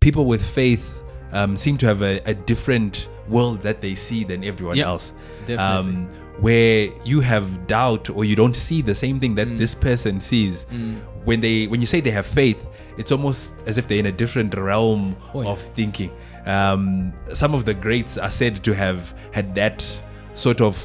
People with faith seem to have a different world that they see than everyone else. Definitely. Where you have doubt or you don't see the same thing that this person sees. When you say they have faith, it's almost as if they're in a different realm of thinking. Some of the greats are said to have had that sort of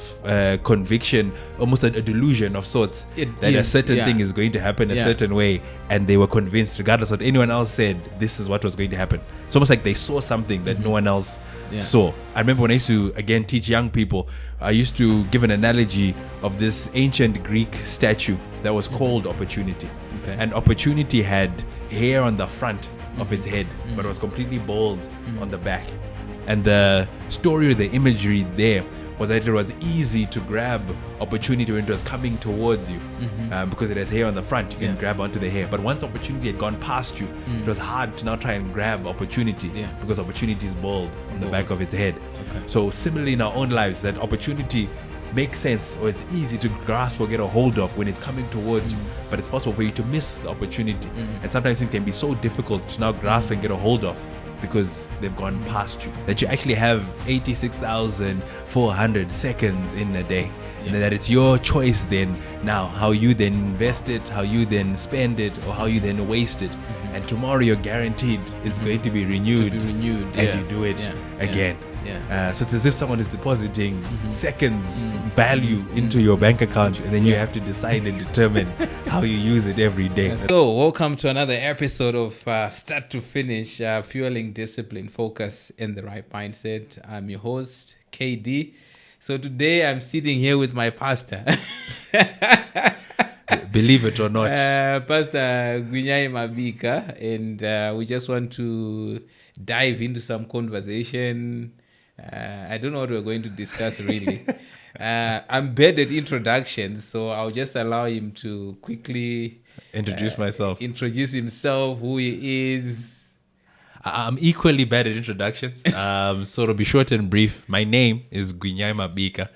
conviction, almost a delusion of sorts, that a certain thing is going to happen a certain way, and they were convinced, regardless of what anyone else said, this is what was going to happen. It's almost like they saw something that no one else saw. I remember when I used to, again, teach young people, I used to give an analogy of this ancient Greek statue that was called Opportunity. Okay. And Opportunity had hair on the front of its head, but it was completely bald on the back. And the story or the imagery there was that it was easy to grab Opportunity when it was coming towards you, because it has hair on the front. You can grab onto the hair. But once Opportunity had gone past you, it was hard to now try and grab Opportunity, because Opportunity is bald on the back of its head. Okay. So similarly in our own lives, that Opportunity makes sense, or it's easy to grasp or get a hold of when it's coming towards you, but it's possible for you to miss the opportunity. And sometimes things can be so difficult to now grasp and get a hold of because they've gone past you, that you actually have 86,400 seconds in a day. And that it's your choice then now how you then invest it, how you then spend it, or how you then waste it. And tomorrow you're guaranteed is going to be renewed, and you do it again. So it's as if someone is depositing seconds value into your bank account, and then you have to decide and determine how you use it every day. So welcome to another episode of Start to Finish, Fueling Discipline, Focus, and the Right Mindset. I'm your host, KD. So today I'm sitting here with my pastor. Believe it or not. Pastor Gwinyai Mabika, and we just want to dive into some conversation. I don't know what we're going to discuss really. I'm bad at introductions, so I'll just allow him to quickly introduce himself, who he is. I'm equally bad at introductions, so to be short and brief, my name is Gwinyai Mabika.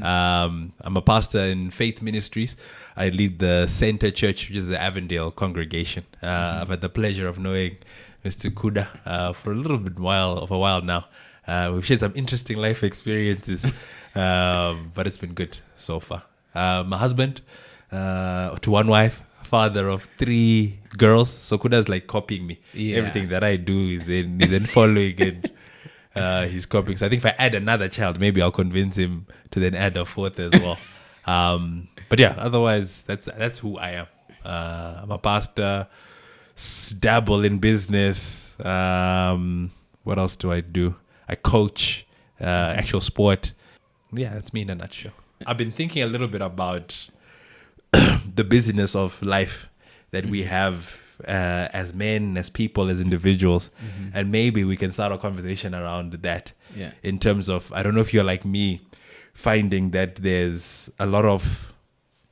I'm a pastor in Faith Ministries. I lead the Center Church, which is the Avondale congregation. I've had the pleasure of knowing Mr. Kuda for a little bit of a while now. We've shared some interesting life experiences, but it's been good so far. My husband, to one wife, father of 3 girls. So Kuda's like copying me. Everything that I do is then following and he's copying. So I think if I add another child, maybe I'll convince him to then add a 4th as well. But yeah, otherwise that's who I am. I'm a pastor, dabble in business. What else do I do? I coach actual sport. Yeah, that's me in a nutshell. I've been thinking a little bit about the busyness of life that we have as men, as people, as individuals. And maybe we can start a conversation around that in terms of, I don't know if you're like me, finding that there's a lot of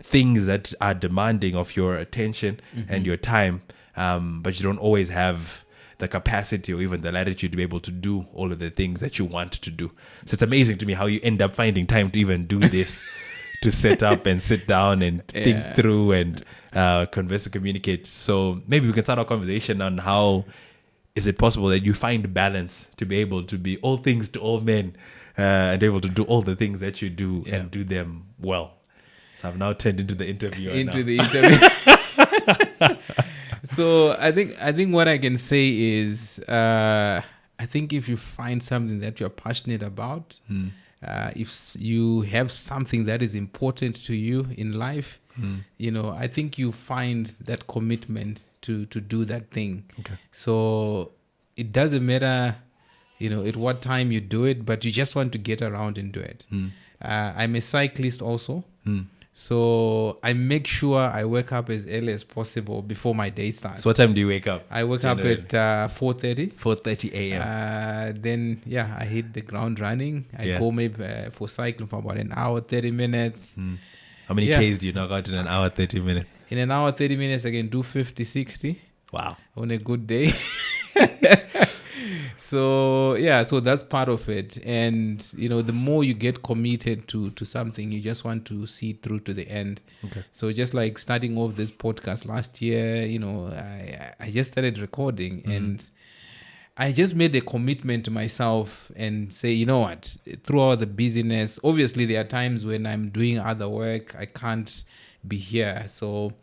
things that are demanding of your attention and your time, but you don't always have the capacity or even the latitude to be able to do all of the things that you want to do. So it's amazing to me how you end up finding time to even do this, to set up and sit down and think through and converse and communicate. So maybe we can start our conversation on how is it possible that you find balance to be able to be all things to all men and be able to do all the things that you do and do them well. So I've now turned into the interviewer. So I think what I can say is I think if you find something that you're passionate about, if you have something that is important to you in life, I think you find that commitment to do that thing. Okay. So it doesn't matter, at what time you do it, but you just want to get around and do it. I'm a cyclist also. So I make sure I wake up as early as possible before my day starts. So what time do you wake up? I wake up at 4:30. 4:30 a.m. Then I hit the ground running. I go maybe for cycling for about an hour, 30 minutes. How many Ks do you knock out in an hour, 30 minutes? In an hour, 30 minutes, I can do 50, 60. Wow. On a good day. So that's part of it. And, the more you get committed to something, you just want to see it through to the end. Okay. So just like starting off this podcast last year, I just started recording and I just made a commitment to myself and say, you know what, throughout the busyness, obviously there are times when I'm doing other work, I can't be here. So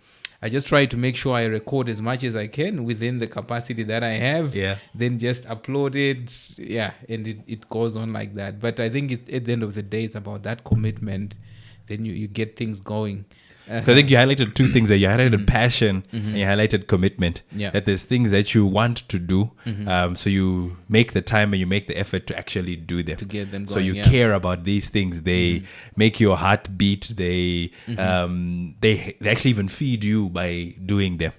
I just try to make sure I record as much as I can within the capacity that I have. Yeah. Then just upload it. Yeah. And it goes on like that. But I think at the end of the day, it's about that commitment. Then you get things going. I think you highlighted two things there. You highlighted passion and you highlighted commitment. Yeah. That there's things that you want to do. So you make the time and you make the effort to actually do them. To get them going. So you care about these things. They make your heart beat. They actually even feed you by doing them.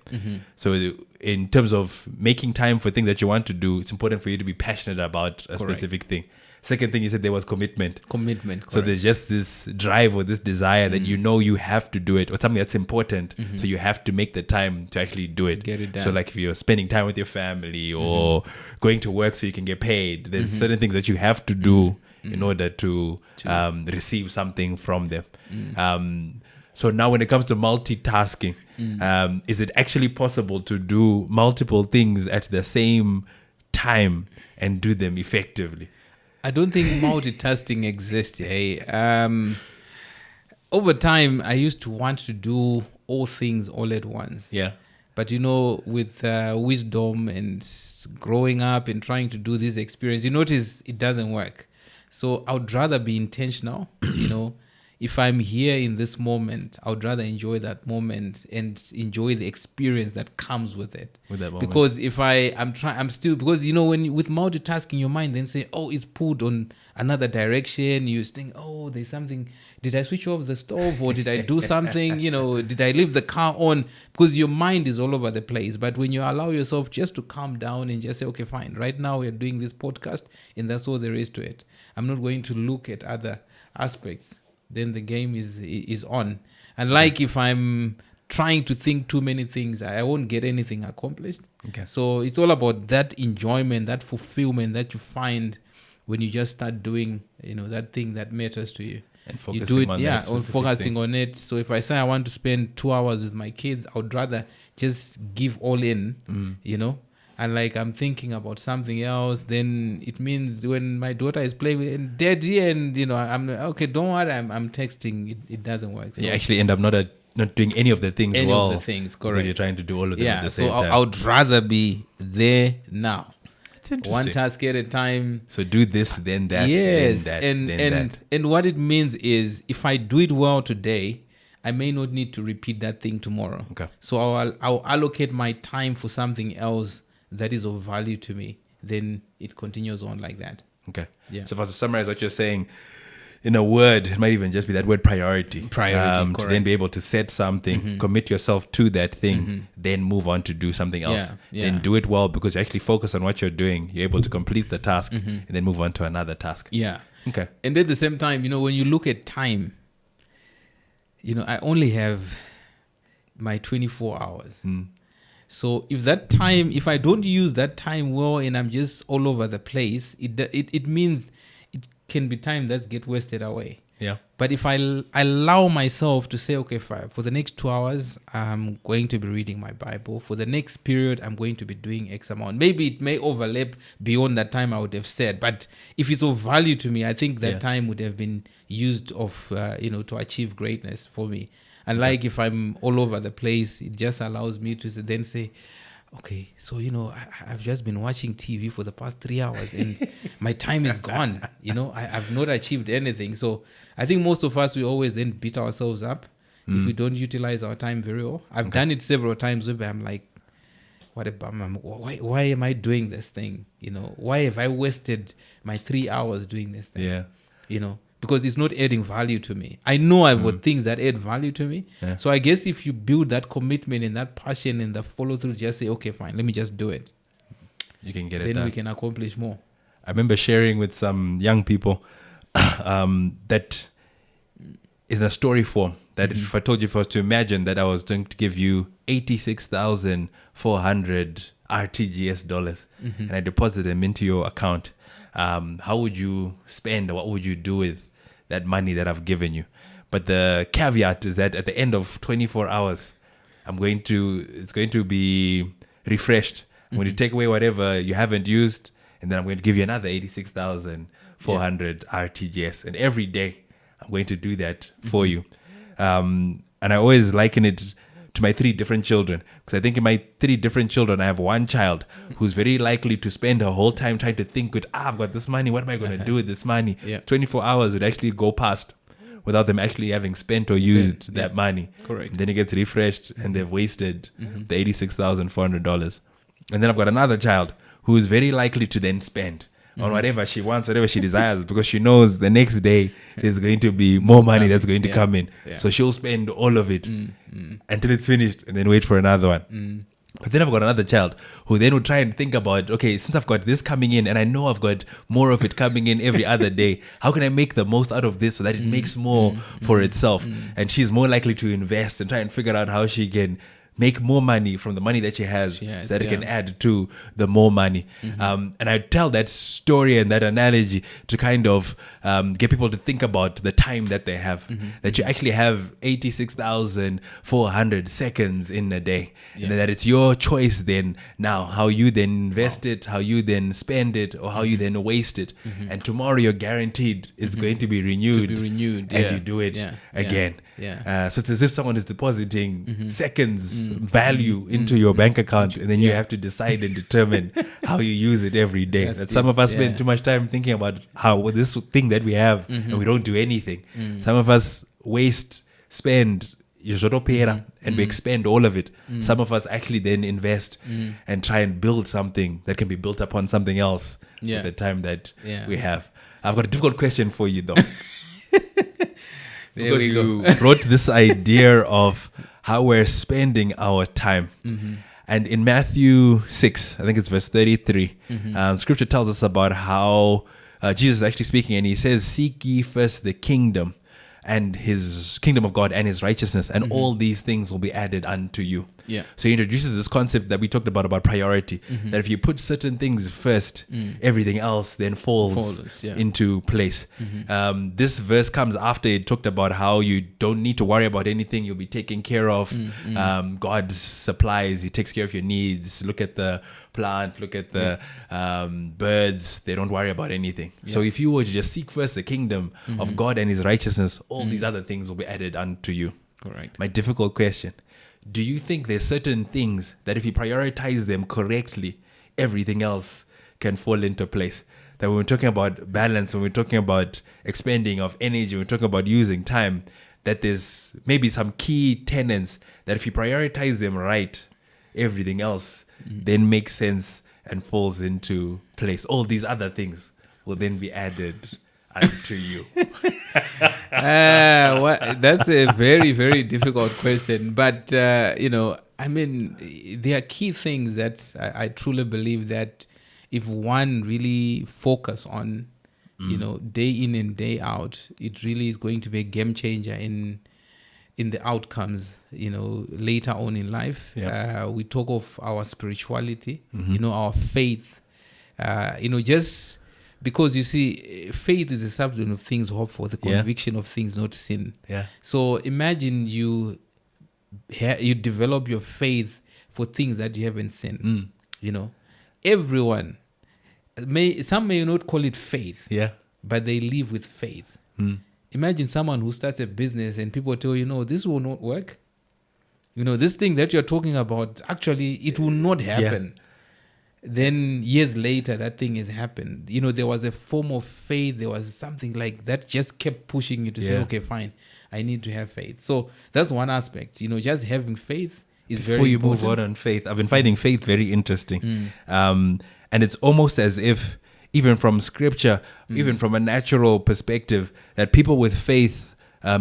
So in terms of making time for things that you want to do, it's important for you to be passionate about a specific thing. Second thing you said there was commitment. Commitment. So there's just this drive or this desire that you know you have to do it, or something that's important. So you have to make the time to actually do it. Get it done. So like if you're spending time with your family or going to work so you can get paid, there's certain things that you have to do in order to receive something from them. So now when it comes to multitasking, is it actually possible to do multiple things at the same time and do them effectively? I don't think multitasking exists. Hey, over time, I used to want to do all things all at once. Yeah. But with wisdom and growing up and trying to do this experience, you notice it doesn't work. So I would rather be intentional. If I'm here in this moment, I would rather enjoy that moment and enjoy the experience that comes with it. With that moment. Because if because when with multitasking, your mind then say, oh, it's pulled on another direction. You think, oh, there's something. Did I switch off the stove or did I do something? Did I leave the car on? Because your mind is all over the place. But when you allow yourself just to calm down and just say, okay, fine. Right now we're doing this podcast and that's all there is to it. I'm not going to look at other aspects. Then the game is on. And if I'm trying to think too many things, I won't get anything accomplished. Okay. So it's all about that enjoyment, that fulfillment that you find when you just start doing, that thing that matters to you. And focusing you do it, on yeah, that or specific focusing thing. on it. So if I say I want to spend 2 hours with my kids, I would rather just give all in, And I'm thinking about something else, then it means when my daughter is playing with and daddy and I'm okay, don't worry, I'm texting, it doesn't work. So you actually end up not doing any of the things any well. of the things, correct. Because you're trying to do all of them at the so same time. I would rather be there now. That's interesting. One task at a time. So do this, then that, Yes, then that, and then that. and what it means is if I do it well today, I may not need to repeat that thing tomorrow. Okay. So I'll allocate my time for something else that is of value to me. Then it continues on like that. Okay. Yeah. So if I was to summarize what you're saying, in a word, it might even just be that word priority. Priority, to then be able to set something, commit yourself to that thing, then move on to do something else. Yeah. Then do it well because you actually focus on what you're doing. You're able to complete the task and then move on to another task. Yeah. Okay. And at the same time, when you look at time, I only have my 24 hours. So if I don't use that time well and I'm just all over the place, it means it can be time that get wasted away. Yeah. But if I allow myself to say, okay, fine, for the next 2 hours, I'm going to be reading my Bible. For the next period, I'm going to be doing X amount. Maybe it may overlap beyond that time I would have said. But if it's of value to me, I think that time would have been used to achieve greatness for me. And if I'm all over the place, it just allows me to then say, okay, so, I've just been watching TV for the past 3 hours and my time is gone. I've not achieved anything. So I think most of us, we always then beat ourselves up if we don't utilize our time very well. I've done it several times where I'm like, what a bummer. Why am I doing this thing? Why have I wasted my 3 hours doing this thing? Yeah. Because it's not adding value to me. I know I've got things that add value to me. Yeah. So I guess if you build that commitment and that passion and the follow through, just say, okay, fine, let me just do it. You can get it Then done. we can accomplish more. I remember sharing with some young people that is in a story form. That if I told you first to imagine that I was going to give you 86,400 RTGS dollars and I deposit them into your account, how would you spend or what would you do with that money that I've given you? But the caveat is that at the end of 24 hours, it's going to be refreshed. I'm going to take away whatever you haven't used, and then I'm going to give you another 86,400 RTGS. And every day, I'm going to do that for you. And I always liken it to my 3 different children, because I think in my 3 different children, I have one child who's very likely to spend her whole time trying to think with, I've got this money, what am I going to do with this money? 24 hours would actually go past without them actually having spent or used that money. Correct. And then it gets refreshed and they've wasted the $86,400. And then I've got another child who is very likely to then spend on whatever she wants, whatever she desires, because she knows the next day there's going to be more money that's going to come in. So she'll spend all of it until it's finished and then wait for another one. But then I've got another child who then will try and think about, okay, since I've got this coming in and I know I've got more of it coming in every other day, how can I make the most out of this so that it makes more for itself? And she's more likely to invest and try and figure out how she can make more money from the money that she has so that it can add to the more money. And I tell that story and that analogy to kind of get people to think about the time that they have, that you actually have 86,400 seconds in a day, and that it's your choice then now how you then invest it, how you then spend it, or how you then waste it. And tomorrow you're guaranteed it's going to be renewed, and you do it again. So it's as if someone is depositing seconds value into your bank account, and then you have to decide and determine how you use it every day. That some of us spend too much time thinking about how this thing that we have and we don't do anything. Some of us spend and we expend all of it. Some of us actually then invest and try and build something that can be built upon something else with the time that we have. I've got a difficult question for you though. Because you brought this idea of how we're spending our time. And in Matthew 6, I think it's verse 33, scripture tells us about how Jesus is actually speaking, and he says, "Seek ye first the kingdom and his kingdom of God and his righteousness, and all these things will be added unto you." So he introduces this concept that we talked about priority, that if you put certain things first, everything else then falls into place. This verse comes after it talked about how you don't need to worry about anything, you'll be taken care of. God supplies, he takes care of your needs. Look at the plant, look at the birds, they don't worry about anything. So if you were to just seek first the kingdom of God and his righteousness, all these other things will be added unto you. Correct. My difficult question: do you think there's certain things that if you prioritize them correctly, everything else can fall into place? That when we're talking about balance, when we're talking about expending of energy, when we're talking about using time, that there's maybe some key tenets that if you prioritize them right, everything else then makes sense and falls into place. All these other things will then be added unto you. That's a very, very difficult question. But, there are key things that I truly believe that if one really focus on, day in and day out, it really is going to be a game changer in the outcomes, later on in life. We talk of our spirituality, our faith, just because you see, faith is the substance of things hoped for, the conviction of things not seen. So imagine you develop your faith for things that you haven't seen. Everyone some may not call it faith, but they live with faith. Imagine someone who starts a business and people tell you, this will not work. This thing that you're talking about, actually, it will not happen. Then years later, that thing has happened. There was a form of faith. There was something like that just kept pushing you to say, okay, fine, I need to have faith. So that's one aspect. Just having faith is very important. Before you move on faith, I've been finding faith very interesting. And it's almost as if, even from scripture, even from a natural perspective, that people with faith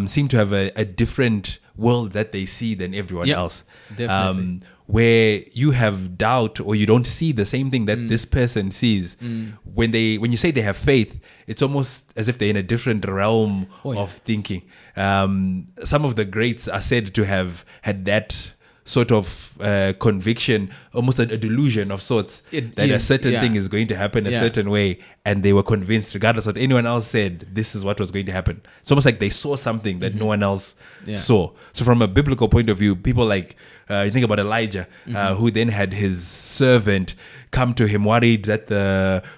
seem to have a different world that they see than everyone else. Definitely. Where you have doubt or you don't see the same thing that this person sees. When you say they have faith, it's almost as if they're in a different realm of thinking. Some of the greats are said to have had that sort of conviction, almost a delusion of sorts, that a certain thing is going to happen a certain way, and they were convinced, regardless of what anyone else said, this is what was going to happen. It's almost like they saw something that no one else saw. So from a biblical point of view, people like, you think about Elijah, who then had his servant come to him worried that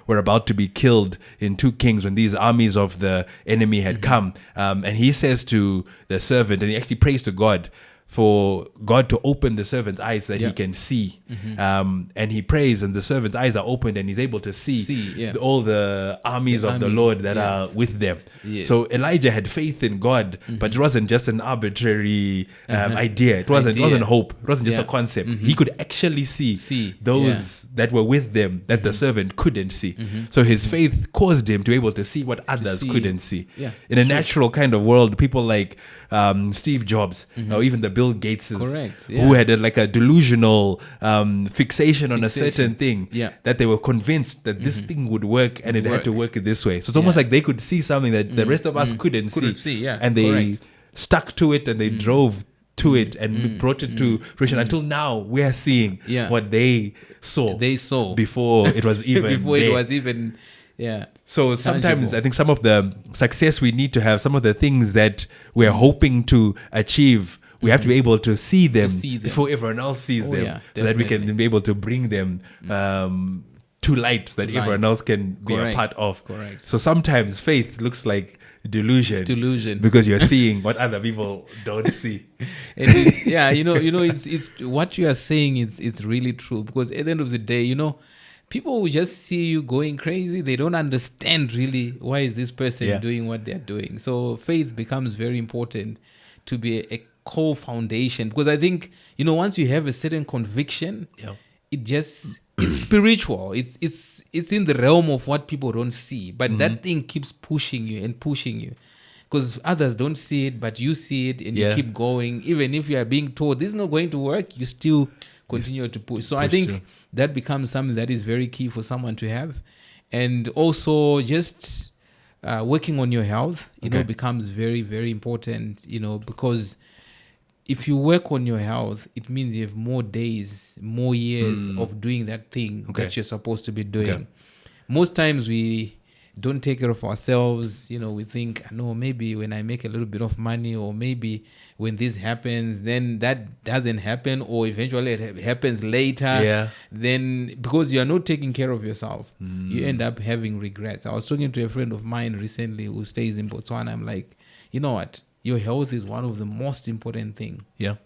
were about to be killed in 2 Kings when these armies of the enemy had come. And he says to the servant, and he actually prays to God for God to open the servant's eyes that he can see. And he prays, and the servant's eyes are opened, and he's able to see all the armies of the Lord that are with them. So Elijah had faith in God, but it wasn't just an arbitrary idea. It wasn't hope. It wasn't just a concept. He could actually see those that were with them that the servant couldn't see. So his faith caused him to be able to see what others couldn't see. In a natural kind of world, people like Steve Jobs or even the Bill Gates, who had a delusional fixation on a certain thing, that they were convinced that this thing would work, and it had to work this way. So it's almost like they could see something that the rest of us couldn't see. And they stuck to it, and they drove to it and brought it to fruition until now we are seeing what they saw before it was even So sometimes tangible. I think some of the success we need to have, some of the things that we're hoping to achieve, we have to be able to see them, before everyone else sees them, so that we can be able to bring them to light, so that everyone else can be a part of. So sometimes faith looks like delusion because you're seeing what other people don't see. And it's what you are saying it's really true, because at the end of the day, people will just see you going crazy. They don't understand really why is this person doing what they're doing. So faith becomes very important to be a core foundation, because I think once you have a certain conviction, it's spiritual. It's in the realm of what people don't see, but that thing keeps pushing you, because others don't see it, but you see it, and you keep going. Even if you are being told this is not going to work, you still continue to push. So I think that becomes something that is very key for someone to have. And also just working on your health, becomes very, very important, because if you work on your health, it means you have more days, more years of doing that thing that you're supposed to be doing. Most times we don't take care of ourselves. We think, no, maybe when I make a little bit of money, or maybe when this happens, then that doesn't happen, or eventually it happens later. Then because you are not taking care of yourself, you end up having regrets. I was talking to a friend of mine recently who stays in Botswana. I'm like, you know what? Your health is one of the most important thing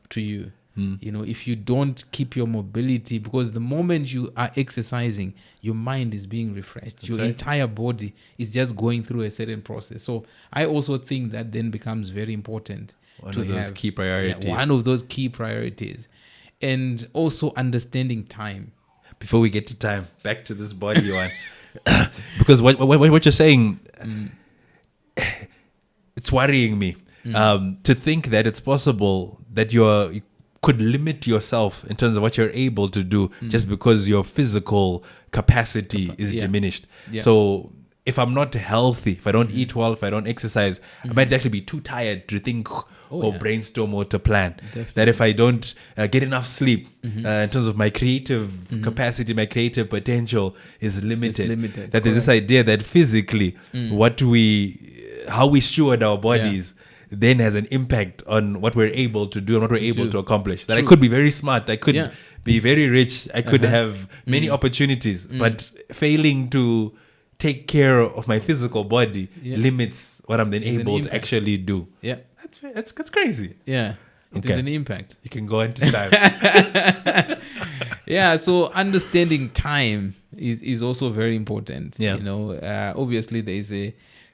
to you. If you don't keep your mobility, because the moment you are exercising, your mind is being refreshed. Your entire body is just going through a certain process. So I also think that then becomes very important to have. One of those key priorities. One of those key priorities. And also understanding time. Before we get to time, back to this body one. Because what you're saying, it's worrying me. To think that it's possible that you could limit yourself in terms of what you're able to do just because your physical capacity is diminished. So if I'm not healthy, if I don't eat well, if I don't exercise, I might actually be too tired to think or brainstorm or to plan. Definitely. That if I don't get enough sleep, in terms of my creative capacity, my creative potential is limited. That there's this idea that physically, how we steward our bodies then has an impact on what we're able to do and what we're able to accomplish. That I could be very smart, I could be very rich, I could have many opportunities, but failing to take care of my physical body limits what I'm then able to actually do. That's crazy. It is an impact. You can go into time. So understanding time is also very important. Obviously there is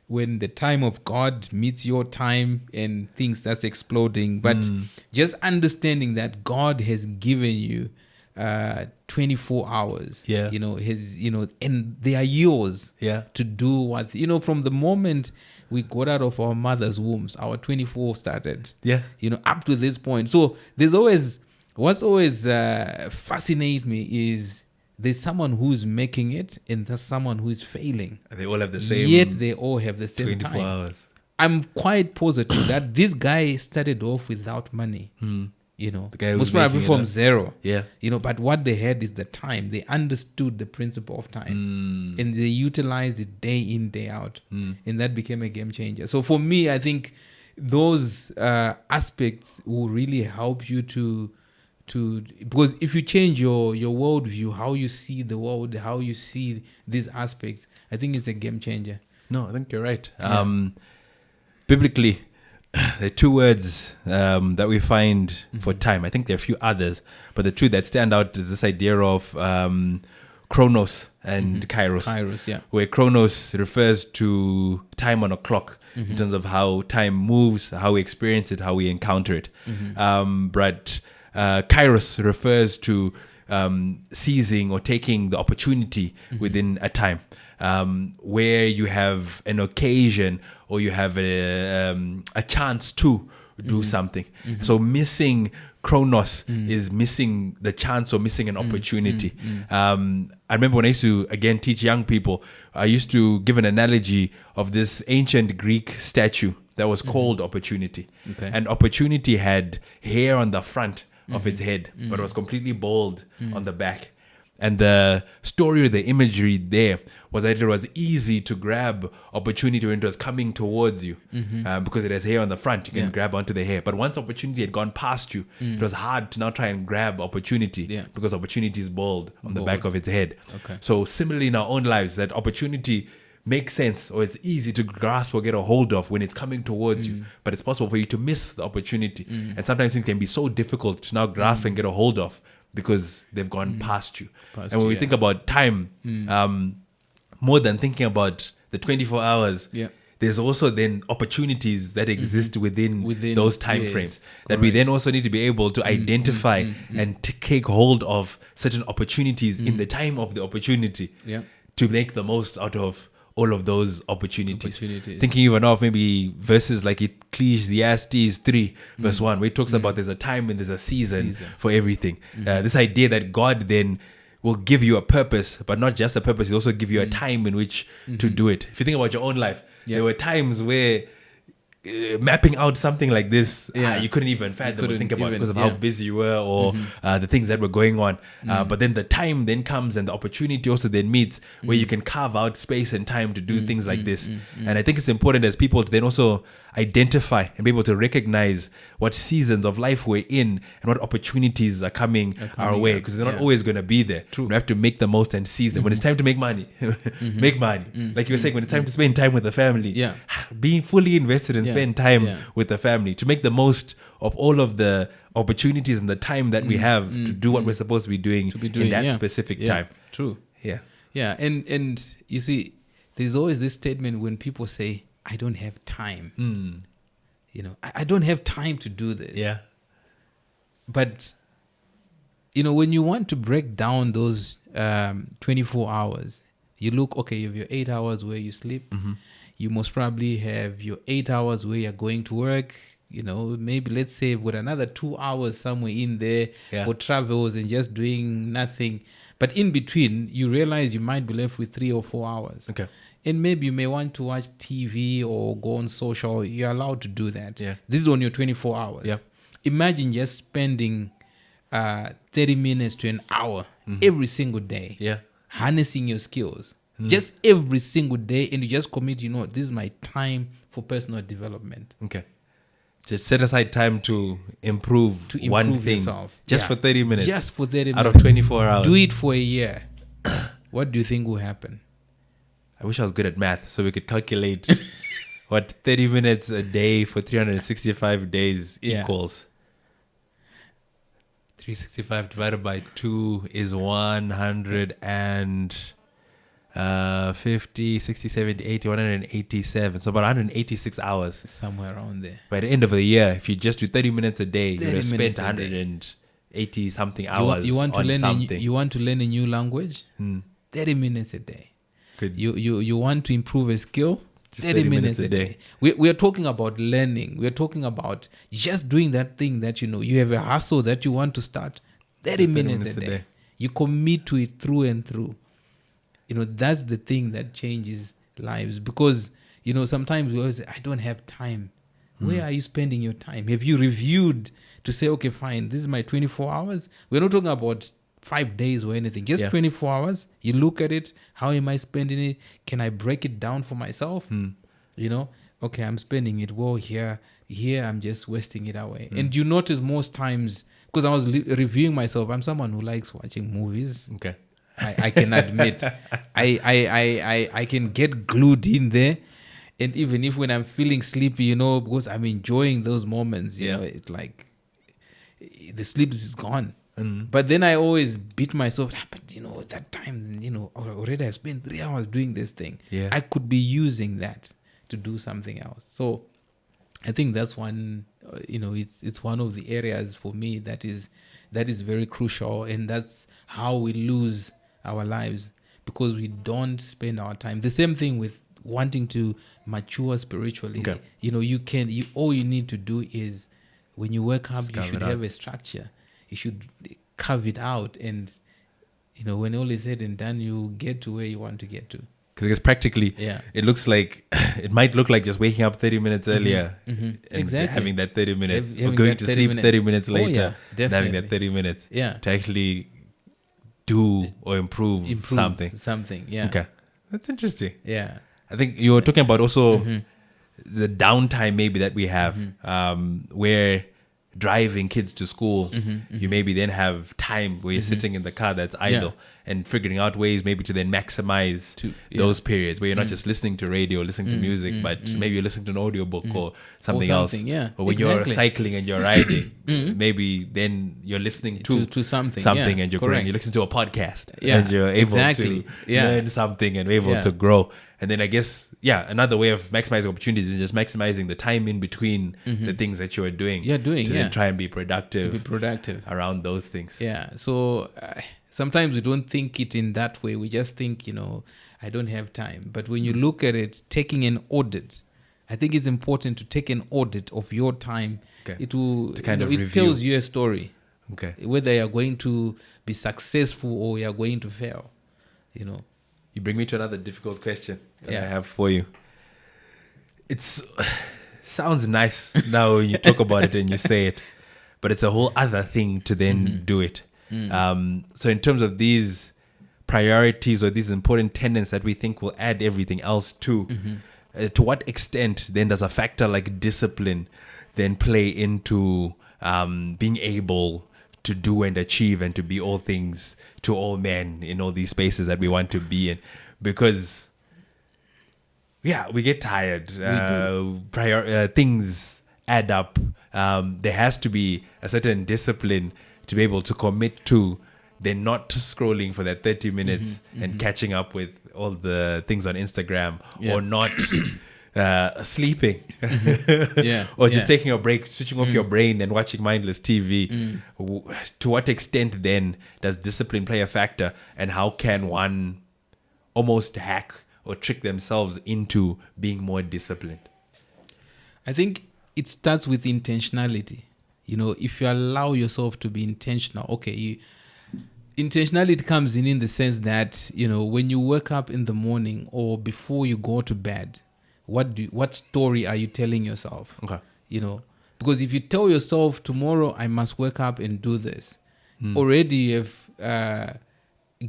when the time of God meets your time and things starts exploding. But just understanding that God has given you 24 hours, and they are yours to do what, from the moment we got out of our mother's wombs, our 24 started, up to this point. So what's always fascinate me is there's someone who's making it and there's someone who's failing. And they all have the same. Yet they all have the same 24 time. hours. I'm quite positive that this guy started off without money. The guy who's most probably making it from up. zero. Yeah. But what they had is the time. They understood the principle of time, and they utilized it day in, day out, and that became a game changer. So for me, I think those aspects will really help you to because if you change your worldview, how you see the world, how you see these aspects, I think it's a game changer. No, I think you're right. Biblically, the two words that we find for time, I think there are a few others, but the two that stand out is this idea of chronos and kairos. Kairos, yeah. Where chronos refers to time on a clock in terms of how time moves, how we experience it, how we encounter it. But kairos refers to seizing or taking the opportunity within a time. Where you have an occasion or you have a chance to do something. So missing chronos is missing the chance or missing an opportunity. I remember when I used to, again, teach young people, I used to give an analogy of this ancient Greek statue that was called opportunity. Okay. And opportunity had hair on the front of its head, but it was completely bald on the back. And the story or the imagery there was that it was easy to grab opportunity when it was coming towards you because it has hair on the front. You can grab onto the hair. But once opportunity had gone past you, it was hard to now try and grab opportunity because opportunity is bald on the back of its head. Okay. So similarly in our own lives, that opportunity makes sense or it's easy to grasp or get a hold of when it's coming towards you. But it's possible for you to miss the opportunity. And sometimes things can be so difficult to now grasp and get a hold of because they've gone past you. And when we think about time, more than thinking about the 24 hours, there's also then opportunities that exist within those time frames that we then also need to be able to identify and take hold of certain opportunities in the time of the opportunity to make the most out of all of those opportunities. Thinking even of maybe verses like Ecclesiastes 3 verse 1 where it talks about there's a time and there's a season for everything. This idea that God then will give you a purpose, but not just a purpose, he'll also give you a time in which to do it. If you think about your own life, there were times where mapping out something like this, you couldn't even fathom or think about because of how busy you were or the things that were going on. But then the time then comes and the opportunity also then meets where you can carve out space and time to do things like this. And I think it's important as people to then also identify and be able to recognize what seasons of life we're in and what opportunities are coming our way, because they're not always going to be there. True. We have to make the most and seize them. When it's time to make money, make money. Like you were saying, when it's time to spend time with the family, being fully invested and spend time with the family to make the most of all of the opportunities and the time that we have to do what we're supposed to be doing in that specific time. True. Yeah. And you see, there's always this statement when people say, I don't have time. I don't have time to do this. Yeah. But, when you want to break down those 24 hours, you look, okay, you have your 8 hours where you sleep. You most probably have your 8 hours where you're going to work. Maybe let's say with another 2 hours somewhere in there for travels and just doing nothing. But in between, you realize you might be left with 3 or 4 hours. Okay. And maybe you may want to watch TV or go on social. You're allowed to do that. Yeah. This is on your 24 hours. Yeah. Imagine just spending 30 minutes to an hour every single day. Yeah. Harnessing your skills. Just every single day. And you just commit, this is my time for personal development. Okay. Just set aside time to improve one thing. Yourself. Just for 30 minutes. Just for 30 minutes. Out of 24 hours. Do it for a year. What do you think will happen? I wish I was good at math so we could calculate what 30 minutes a day for 365 days equals. 365 divided by 2 is 150, 60, 70, 80, 187. So about 186 hours. Somewhere around there. By the end of the year, if you just do 30 minutes a day, you have spent 180 something hours you want to on learn something. You want to learn a new language? 30 minutes a day. Good. You want to improve a skill? 30 minutes a day. We are talking about learning. We are talking about just doing that thing that you have a hustle that you want to start. 30 minutes a day. You commit to it through and through. That's the thing that changes lives. Because, sometimes we always say, I don't have time. Where are you spending your time? Have you reviewed to say, okay, fine, this is my 24 hours? We're not talking about 5 days or anything, just 24 hours. You look at it. How am I spending it? Can I break it down for myself? You know, okay, I'm spending it well here. Here, I'm just wasting it away. And you notice most times, because I was reviewing myself, I'm someone who likes watching movies. Okay. I can admit, I can get glued in there. And even if when I'm feeling sleepy, you know, because I'm enjoying those moments, you know, it's like the sleep is gone. But then I always beat myself, but you know, that time, you know, already I spent 3 hours doing this thing. Yeah. I could be using that to do something else. So I think that's one, you know, it's one of the areas for me that is very crucial, and that's how we lose our lives, because we don't spend our time. The same thing with wanting to mature spiritually. Okay. You know, all you need to do is when you wake up, you should have a structure. You should carve it out, and you know, when all is said and done, you get to where you want to get to. Because practically, it looks like it might look like just waking up 30 minutes earlier and having that 30 minutes, or going to sleep 30 minutes later, and having that 30 minutes to actually do or improve something. Yeah. Okay, that's interesting. Yeah. I think you were talking about also the downtime maybe that we have, where driving kids to school, you maybe then have time where you're sitting in the car that's idle and figuring out ways maybe to then maximize those periods where you're not just listening to radio, listening to music, but maybe you're listening to an audiobook or something else. Or when you're cycling and you're riding, maybe then you're listening to something and you're growing. You listen to a podcast and you're able to learn something and able to grow. And then I guess, another way of maximizing opportunities is just maximizing the time in between the things that you are doing. To then try and be productive. Around those things. Yeah. So sometimes we don't think it in that way. We just think, you know, I don't have time. But when you look at it, taking an audit, I think it's important to take an audit of your time. It will it tells you a story. Whether you're going to be successful or you're going to fail, you know. You bring me to another difficult question that I have for you. It's sounds nice now when you talk about it and you say it, but it's a whole other thing to then do it. So in terms of these priorities or these important tenets that we think will add everything else to what extent then does a factor like discipline then play into being able to do and achieve and to be all things to all men in all these spaces that we want to be in? Because we get tired. Things add up. There has to be a certain discipline to be able to commit to, then not scrolling for that 30 minutes and catching up with all the things on Instagram, or not sleeping, or just taking a break, switching off your brain and watching mindless TV. To what extent then does discipline play a factor, and how can one almost hack or trick themselves into being more disciplined? I think it starts with intentionality. You know, if you allow yourself to be intentional, intentionality comes in the sense that, you know, when you wake up in the morning or before you go to bed, what story are you telling yourself? You know, because if you tell yourself tomorrow I must wake up and do this, already you have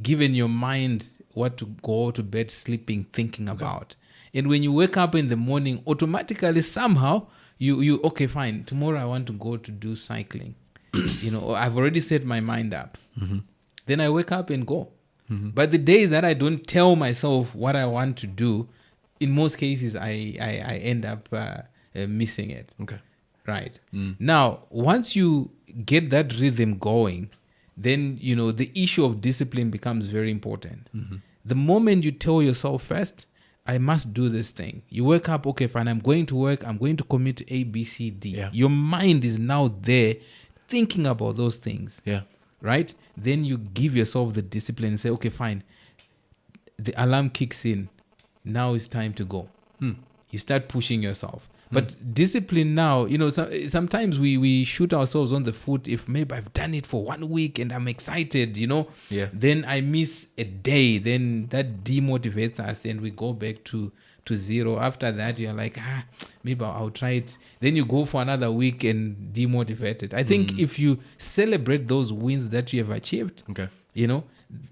given your mind what to go to bed sleeping thinking about. And when you wake up in the morning, automatically somehow you okay, fine, tomorrow I want to go to do cycling. You know, I've already set my mind up. Then I wake up and go. But the days that I don't tell myself what I want to do, in most cases I end up missing it. Right. Now, once you get that rhythm going, then, you know, the issue of discipline becomes very important. The moment you tell yourself first, I must do this thing. You wake up, okay, fine, I'm going to work, I'm going to commit to A, B, C, D. Your mind is now there thinking about those things. Right? Then you give yourself the discipline and say, okay, fine, the alarm kicks in. Now it's time to go. You start pushing yourself. But discipline now, sometimes we shoot ourselves on the foot. If maybe I've done it for 1 week and I'm excited, then I miss a day, then that demotivates us and we go back to zero. After that, you're like, maybe I'll try it. Then you go for another week and demotivated. I think if you celebrate those wins that you have achieved, Okay.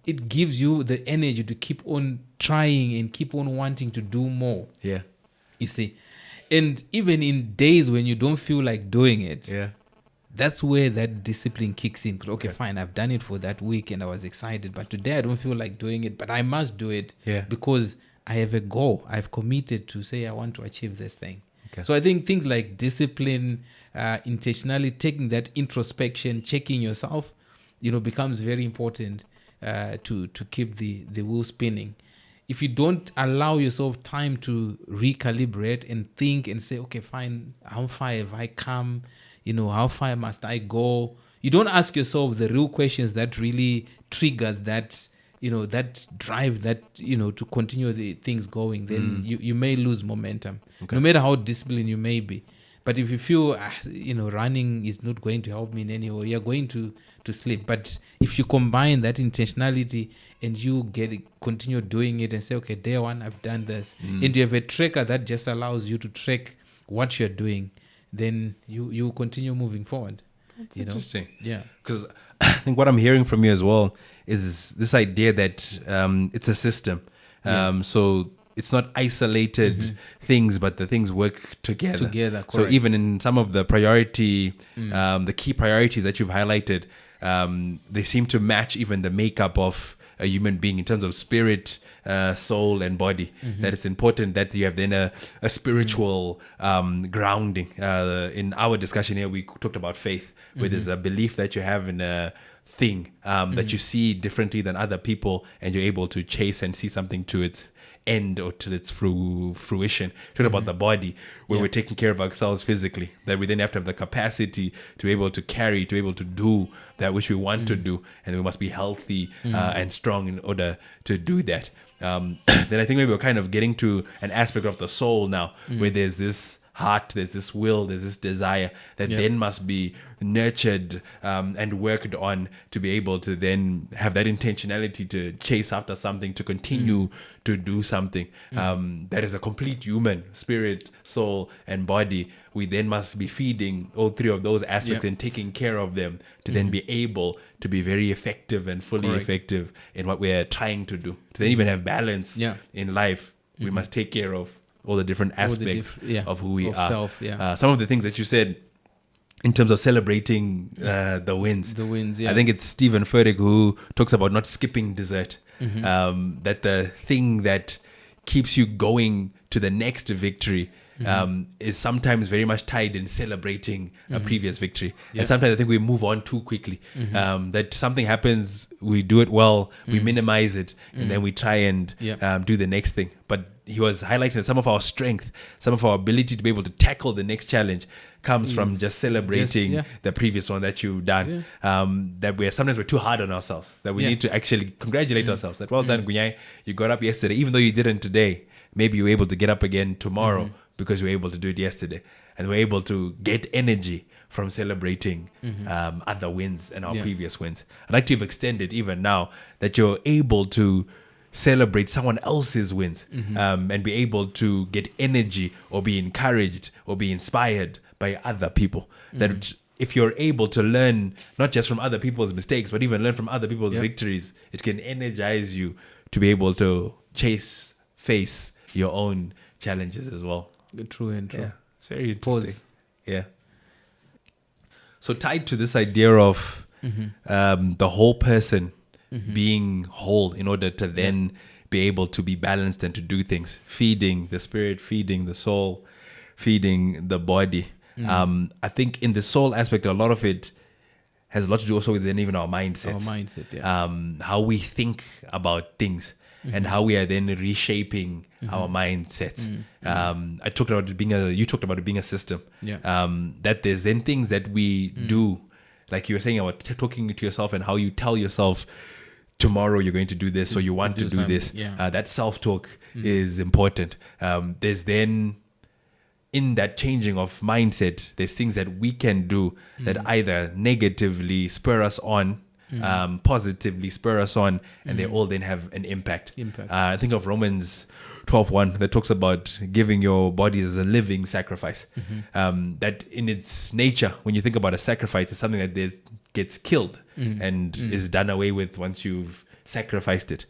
It gives you the energy to keep on trying and keep on wanting to do more. Yeah. You see, and even in days when you don't feel like doing it, Yeah. that's where that discipline kicks in. Okay, fine, I've done it for that week and I was excited, but today I don't feel like doing it, but I must do it because I have a goal. I've committed to say I want to achieve this thing. Okay. So I think things like discipline, intentionally taking that introspection, checking yourself, becomes very important to keep the wheel spinning. If you don't allow yourself time to recalibrate and think and say, okay, fine, how far have I come? How far must I go? You don't ask yourself the real questions that really triggers that, that drive that, to continue the things going. Then you may lose momentum, no matter how disciplined you may be. But if you feel, running is not going to help me in any way, you're going to sleep. But if you combine that intentionality and you continue doing it and say, okay, day one, I've done this. And you have a tracker that just allows you to track what you're doing, then you continue moving forward. That's interesting. Yeah. Because I think what I'm hearing from you as well is this idea that it's a system. So it's not isolated things, but the things work together. Correct. So even in some of the the key priorities that you've highlighted, they seem to match even the makeup of a human being in terms of spirit, soul, and body. That it's important that you have then a spiritual grounding. In our discussion here, we talked about faith, where there's a belief that you have in a thing that you see differently than other people, and you're able to chase and see something to its end or till its fruition. Talk about the body, where we're taking care of ourselves physically, that we then have to have the capacity to be able to carry, to be able to do that which we want to do, and we must be healthy and strong in order to do that. Then I think maybe we're kind of getting to an aspect of the soul now, where there's this heart, there's this will, there's this desire that then must be nurtured and worked on to be able to then have that intentionality to chase after something, to continue to do something that is a complete human spirit, soul, and body. We then must be feeding all three of those aspects and taking care of them to then be able to be very effective and fully effective in what we're trying to do. To then even have balance in life, we must take care of all the different aspects of who we are. Self, some of the things that you said in terms of celebrating the wins. The wins, I think it's Stephen Furtick who talks about not skipping dessert. That the thing that keeps you going to the next victory is sometimes very much tied in celebrating a previous victory. And sometimes I think we move on too quickly. That something happens, we do it well, we minimize it, and then we try and do the next thing. But he was highlighting that some of our strength, some of our ability to be able to tackle the next challenge comes from just celebrating the previous one that you've done. That sometimes we're too hard on ourselves, that we need to actually congratulate ourselves. That well done, Gwinyai, you got up yesterday, even though you didn't today. Maybe you're able to get up again tomorrow because you were able to do it yesterday. And we're able to get energy from celebrating other wins and our previous wins. I'd like to have extended even now that you're able to celebrate someone else's wins and be able to get energy or be encouraged or be inspired by other people. That if you're able to learn not just from other people's mistakes, but even learn from other people's victories, it can energize you to be able to face your own challenges as well. True and true. Yeah, it's very interesting. Pause. Yeah. So tied to this idea of the whole person being whole in order to then be able to be balanced and to do things, feeding the spirit, feeding the soul, feeding the body. I think in the soul aspect, a lot of it has a lot to do also with then even our mindset. Our mindset, how we think about things and how we are then reshaping our mindsets. I talked about it being you talked about it being a system. That there's then things that we do, like you were saying about talking to yourself and how you tell yourself tomorrow you're going to do this, or you want to do this. That self-talk is important. There's then in that changing of mindset, there's things that we can do that either negatively spur us on, positively spur us on, and they all then have an impact. I think of Romans 12:1 that talks about giving your body as a living sacrifice. That in its nature, when you think about a sacrifice, it's something that gets killed and is done away with once you've sacrificed it.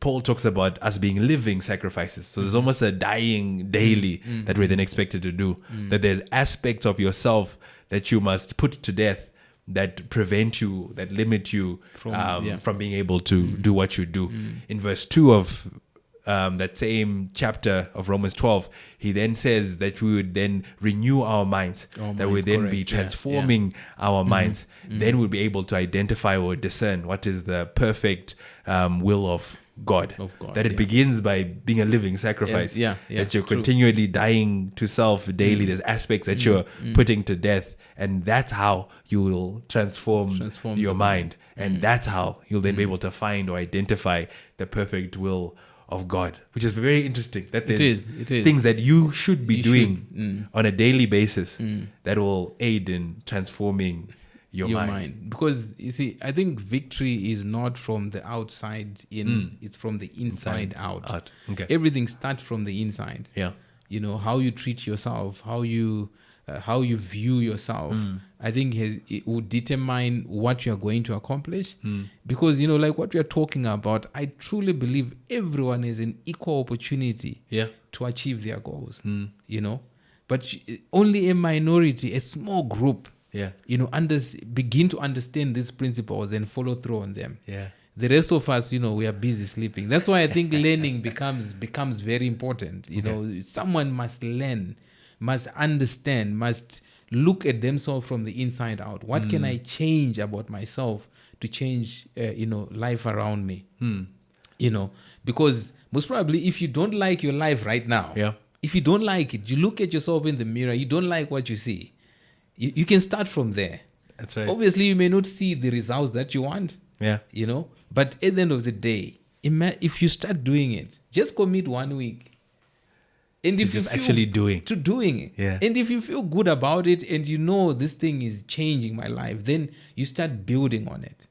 Paul talks about us being living sacrifices. So there's almost a dying daily that we're then expected to do. That there's aspects of yourself that you must put to death that prevent you, that limit you from being able to do what you do. In verse 2 of that same chapter of Romans 12, he then says that we would then renew our minds, that we then be transforming our minds. Then we'll be able to identify or discern what is the perfect will of God. That it begins by being a living sacrifice. That you're continually dying to self daily. There's aspects that you're putting to death, and that's how you will transform your mind. And that's how you'll then be able to find or identify the perfect will of God, which is very interesting. That there's things that you should be doing on a daily basis that will aid in transforming your mind. Because you see, I think victory is not from the outside in; it's from the inside out. Okay. Everything starts from the inside. You know, how you treat yourself, how you view yourself. I think it will determine what you are going to accomplish. Because, you know, like what we are talking about, I truly believe everyone has an equal opportunity to achieve their goals. You know, but only a minority, a small group, you know, begin to understand these principles and follow through on them. The rest of us, you know, we are busy sleeping. That's why I think learning becomes very important. You know, someone must learn, must understand, must look at themselves from the inside out. What can I change about myself to change, you know, life around me? You know, because most probably if you don't like your life right now, if you don't like it, you look at yourself in the mirror, you don't like what you see, you can start from there. That's right. Obviously, you may not see the results that you want, you know, but at the end of the day, if you start doing it, just commit 1 week. And if just actually doing it, and if you feel good about it, and you know this thing is changing my life, then you start building on it.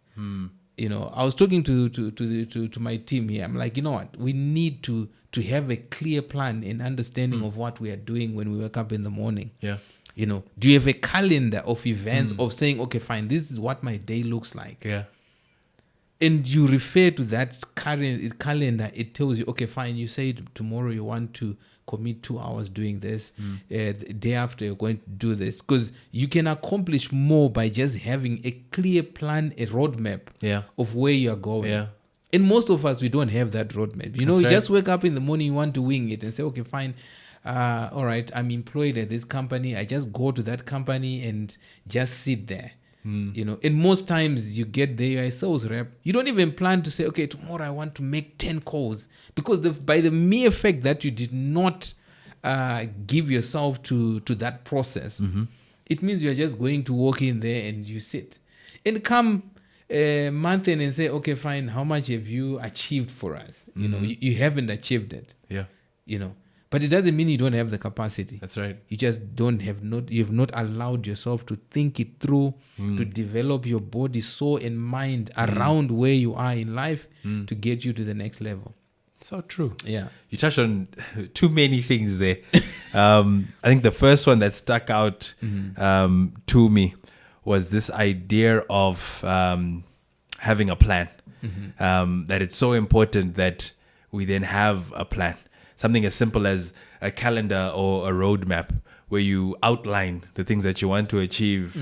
You know, I was talking to my team here. I'm like, you know what? We need to have a clear plan and understanding of what we are doing when we wake up in the morning. You know, do you have a calendar of events of saying, okay, fine, this is what my day looks like. And you refer to that calendar. It tells you, okay, fine. You say tomorrow you want to commit 2 hours doing this. The day after you're going to do this, because you can accomplish more by just having a clear plan, a roadmap of where you're going. And most of us, we don't have that roadmap. You know, you just wake up in the morning, you want to wing it and say, okay, fine. All right, I'm employed at this company. I just go to that company and just sit there. You know, and most times you get there, you're a sales rep. You don't even plan to say, okay, tomorrow I want to make 10 calls. Because by the mere fact that you did not give yourself to that process, it means you're just going to walk in there and you sit. And come a month in and say, okay, fine, how much have you achieved for us? You know, you haven't achieved it. You know. But it doesn't mean you don't have the capacity. That's right. You just you've not allowed yourself to think it through, to develop your body, soul, and mind around where you are in life to get you to the next level. So true. Yeah. You touched on too many things there. I think the first one that stuck out to me was this idea of having a plan. That it's so important that we then have a plan. Something as simple as a calendar or a roadmap where you outline the things that you want to achieve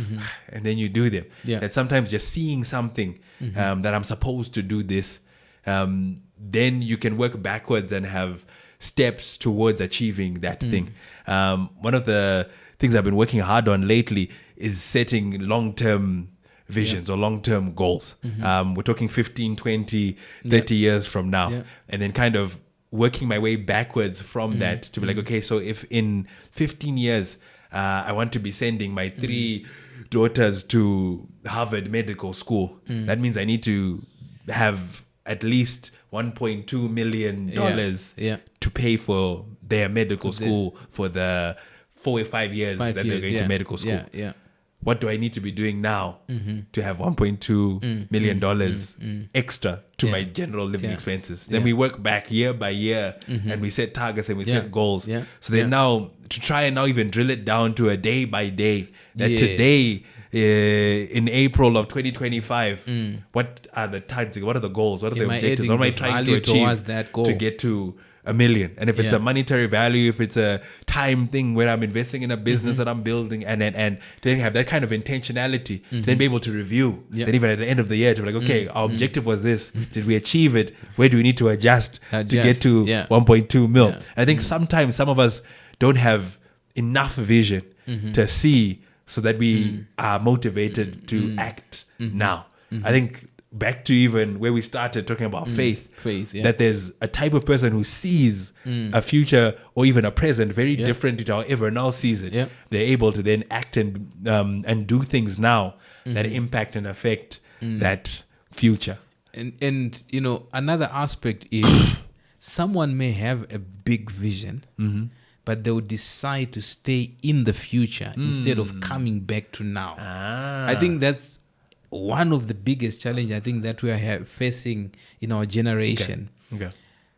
and then you do them. That sometimes just seeing something that I'm supposed to do this, then you can work backwards and have steps towards achieving that thing. One of the things I've been working hard on lately is setting long-term visions or long-term goals. We're talking 15, 20, 30 years from now. And then kind of working my way backwards from that to be like, okay, so if in 15 years I want to be sending my 3 daughters to Harvard Medical School, that means I need to have at least $1.2 million to pay for their medical school for the 4 or 5 years that they're going to medical school. Yeah. What do I need to be doing now to have $1.2 million extra to my general living expenses? Then we work back year by year and we set targets and we set goals. Yeah. So then now to try and now even drill it down to a day by day, that today in April of 2025, what are the targets? What are the goals? What are the objectives? What am I trying to achieve that goal? To get to $1 million? And if it's a monetary value, if it's a time thing where I'm investing in a business that I'm building, and then have that kind of intentionality, to then be able to review. Then even at the end of the year, to be like, okay, our objective was this. Did we achieve it? Where do we need to adjust to get to 1.2 mil? Yeah. I think sometimes some of us don't have enough vision to see so that we are motivated to act now. I think back to even where we started talking about faith, that there's a type of person who sees a future or even a present very different to how everyone else sees it. They're able to then act and do things now that impact and affect that future. And you know, another aspect is someone may have a big vision, but they'll decide to stay in the future instead of coming back to now. I think that's one of the biggest challenges I think that we are facing in our generation. Okay.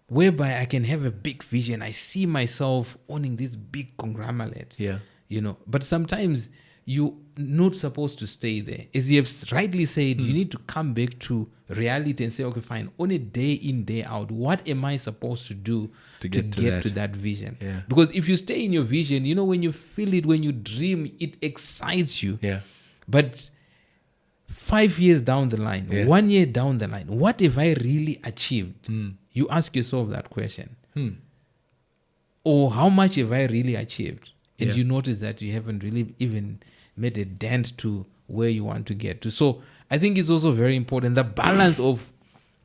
Whereby I can have a big vision. I see myself owning this big conglomerate. Yeah. You know, but sometimes you're not supposed to stay there. As you have rightly said, you need to come back to reality and say, okay, fine, on a day in, day out, what am I supposed to do to get to that vision? Yeah. Because if you stay in your vision, you know, when you feel it, when you dream, it excites you. Yeah. But 5 years down the line, 1 year down the line, what have I really achieved? You ask yourself that question. Or how much have I really achieved? And you notice that you haven't really even made a dent to where you want to get to. So I think it's also very important, the balance of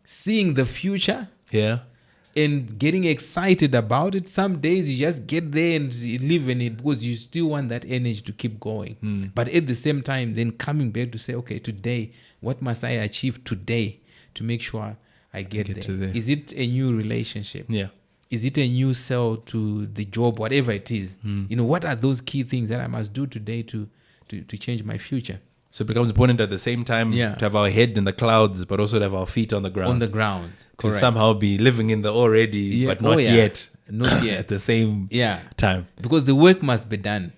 seeing the future and getting excited about it. Some days you just get there and you live in it because you still want that energy to keep going. But at the same time, then coming back to say, okay, today, what must I achieve today to make sure I get there? Is it a new relationship? Yeah. Is it a new sell to the job, whatever it is? You know, what are those key things that I must do today to change my future? So it becomes important at the same time to have our head in the clouds, but also to have our feet on the ground. On the ground. To somehow be living in the already, but not yet. Not yet. At the same time. Because the work must be done.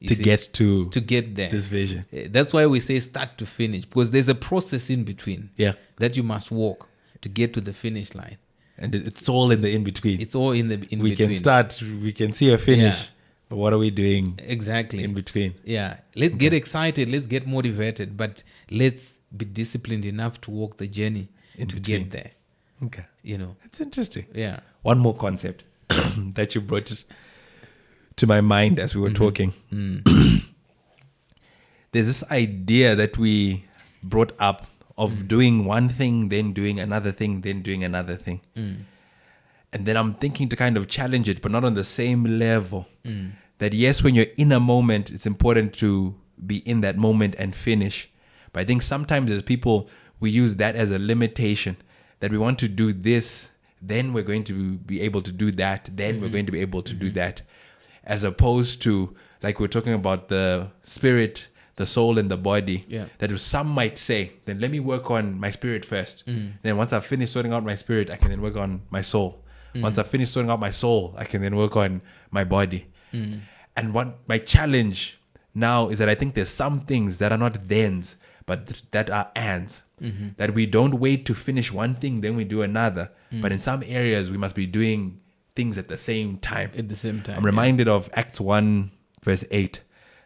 To get there. This vision. That's why we say start to finish. Because there's a process in between that you must walk to get to the finish line. And it's all in the in-between. It's all in the in-between. We can start, we can see a finish. But what are we doing in between? Yeah. Let's get excited. Let's get motivated. But let's be disciplined enough to walk the journey to get there. Okay. You know. That's interesting. Yeah. One more concept that you brought to my mind as we were talking. There's this idea that we brought up of doing one thing, then doing another thing, then doing another thing. And then I'm thinking to kind of challenge it, but not on the same level. That yes, when you're in a moment, it's important to be in that moment and finish. But I think sometimes as people, we use that as a limitation, that we want to do this, then we're going to be able to do that, then we're going to be able to do that. As opposed to, like we're talking about the spirit, the soul and the body, that some might say, then let me work on my spirit first. Then once I've finished sorting out my spirit, I can then work on my soul. Once I've finished sorting out my soul, I can then work on my body. And what my challenge now is that I think there's some things that are not thens, but that are ands. That we don't wait to finish one thing, then we do another. But in some areas, we must be doing things at the same time. At the same time. I'm reminded of Acts 1, verse 8.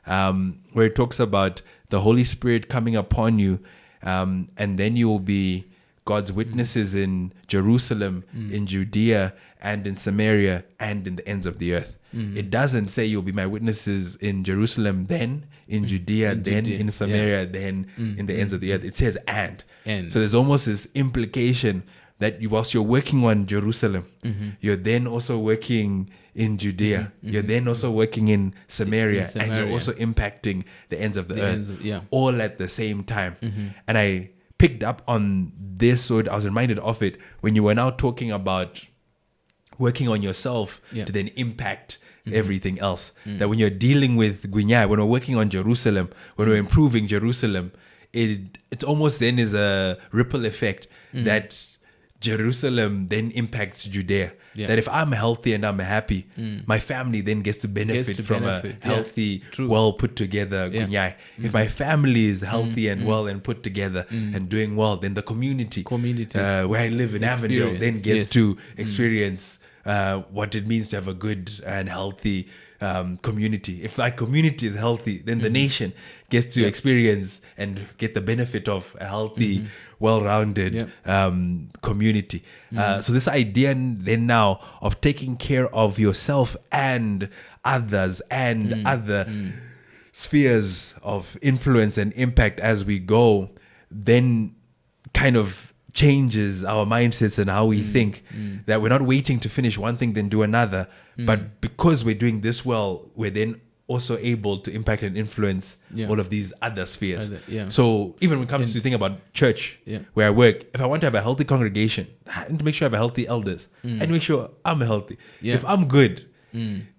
Where it talks about the Holy Spirit coming upon you, and then you will be God's witnesses in Jerusalem, in Judea, and in Samaria, and in the ends of the earth. It doesn't say you'll be my witnesses in Jerusalem, then in Judea, then in Samaria, then in the ends of the earth. It says and. So there's almost this implication that whilst you're working on Jerusalem, you're then also working in Judea. You're then also working in Samaria, and you're also impacting the ends of the earth, all at the same time. And I picked up on this, so I was reminded of it when you were now talking about working on yourself Yeah. to then impact everything else. That when you're dealing with Gwinyai, when we're working on Jerusalem, when we're improving Jerusalem, it almost then is a ripple effect that Jerusalem then impacts Judea. Yeah. That if I'm healthy and I'm happy, my family then gets to benefit from a healthy, well put together Gwinyai. If my family is healthy and well and put together and doing well, then the community where I live in Avondale then gets to experience what it means to have a good and healthy community. If that community is healthy, then the nation gets to experience and get the benefit of a healthy, well-rounded community. So this idea then now of taking care of yourself and others and other spheres of influence and impact as we go, then kind of changes our mindsets and how we think, that we're not waiting to finish one thing then do another, but because we're doing this well, we're then also able to impact and influence all of these other spheres. So even when it comes to think about church, where I work, if I want to have a healthy congregation, I need to make sure I have a healthy elders. I need to make sure I'm healthy. If I'm good,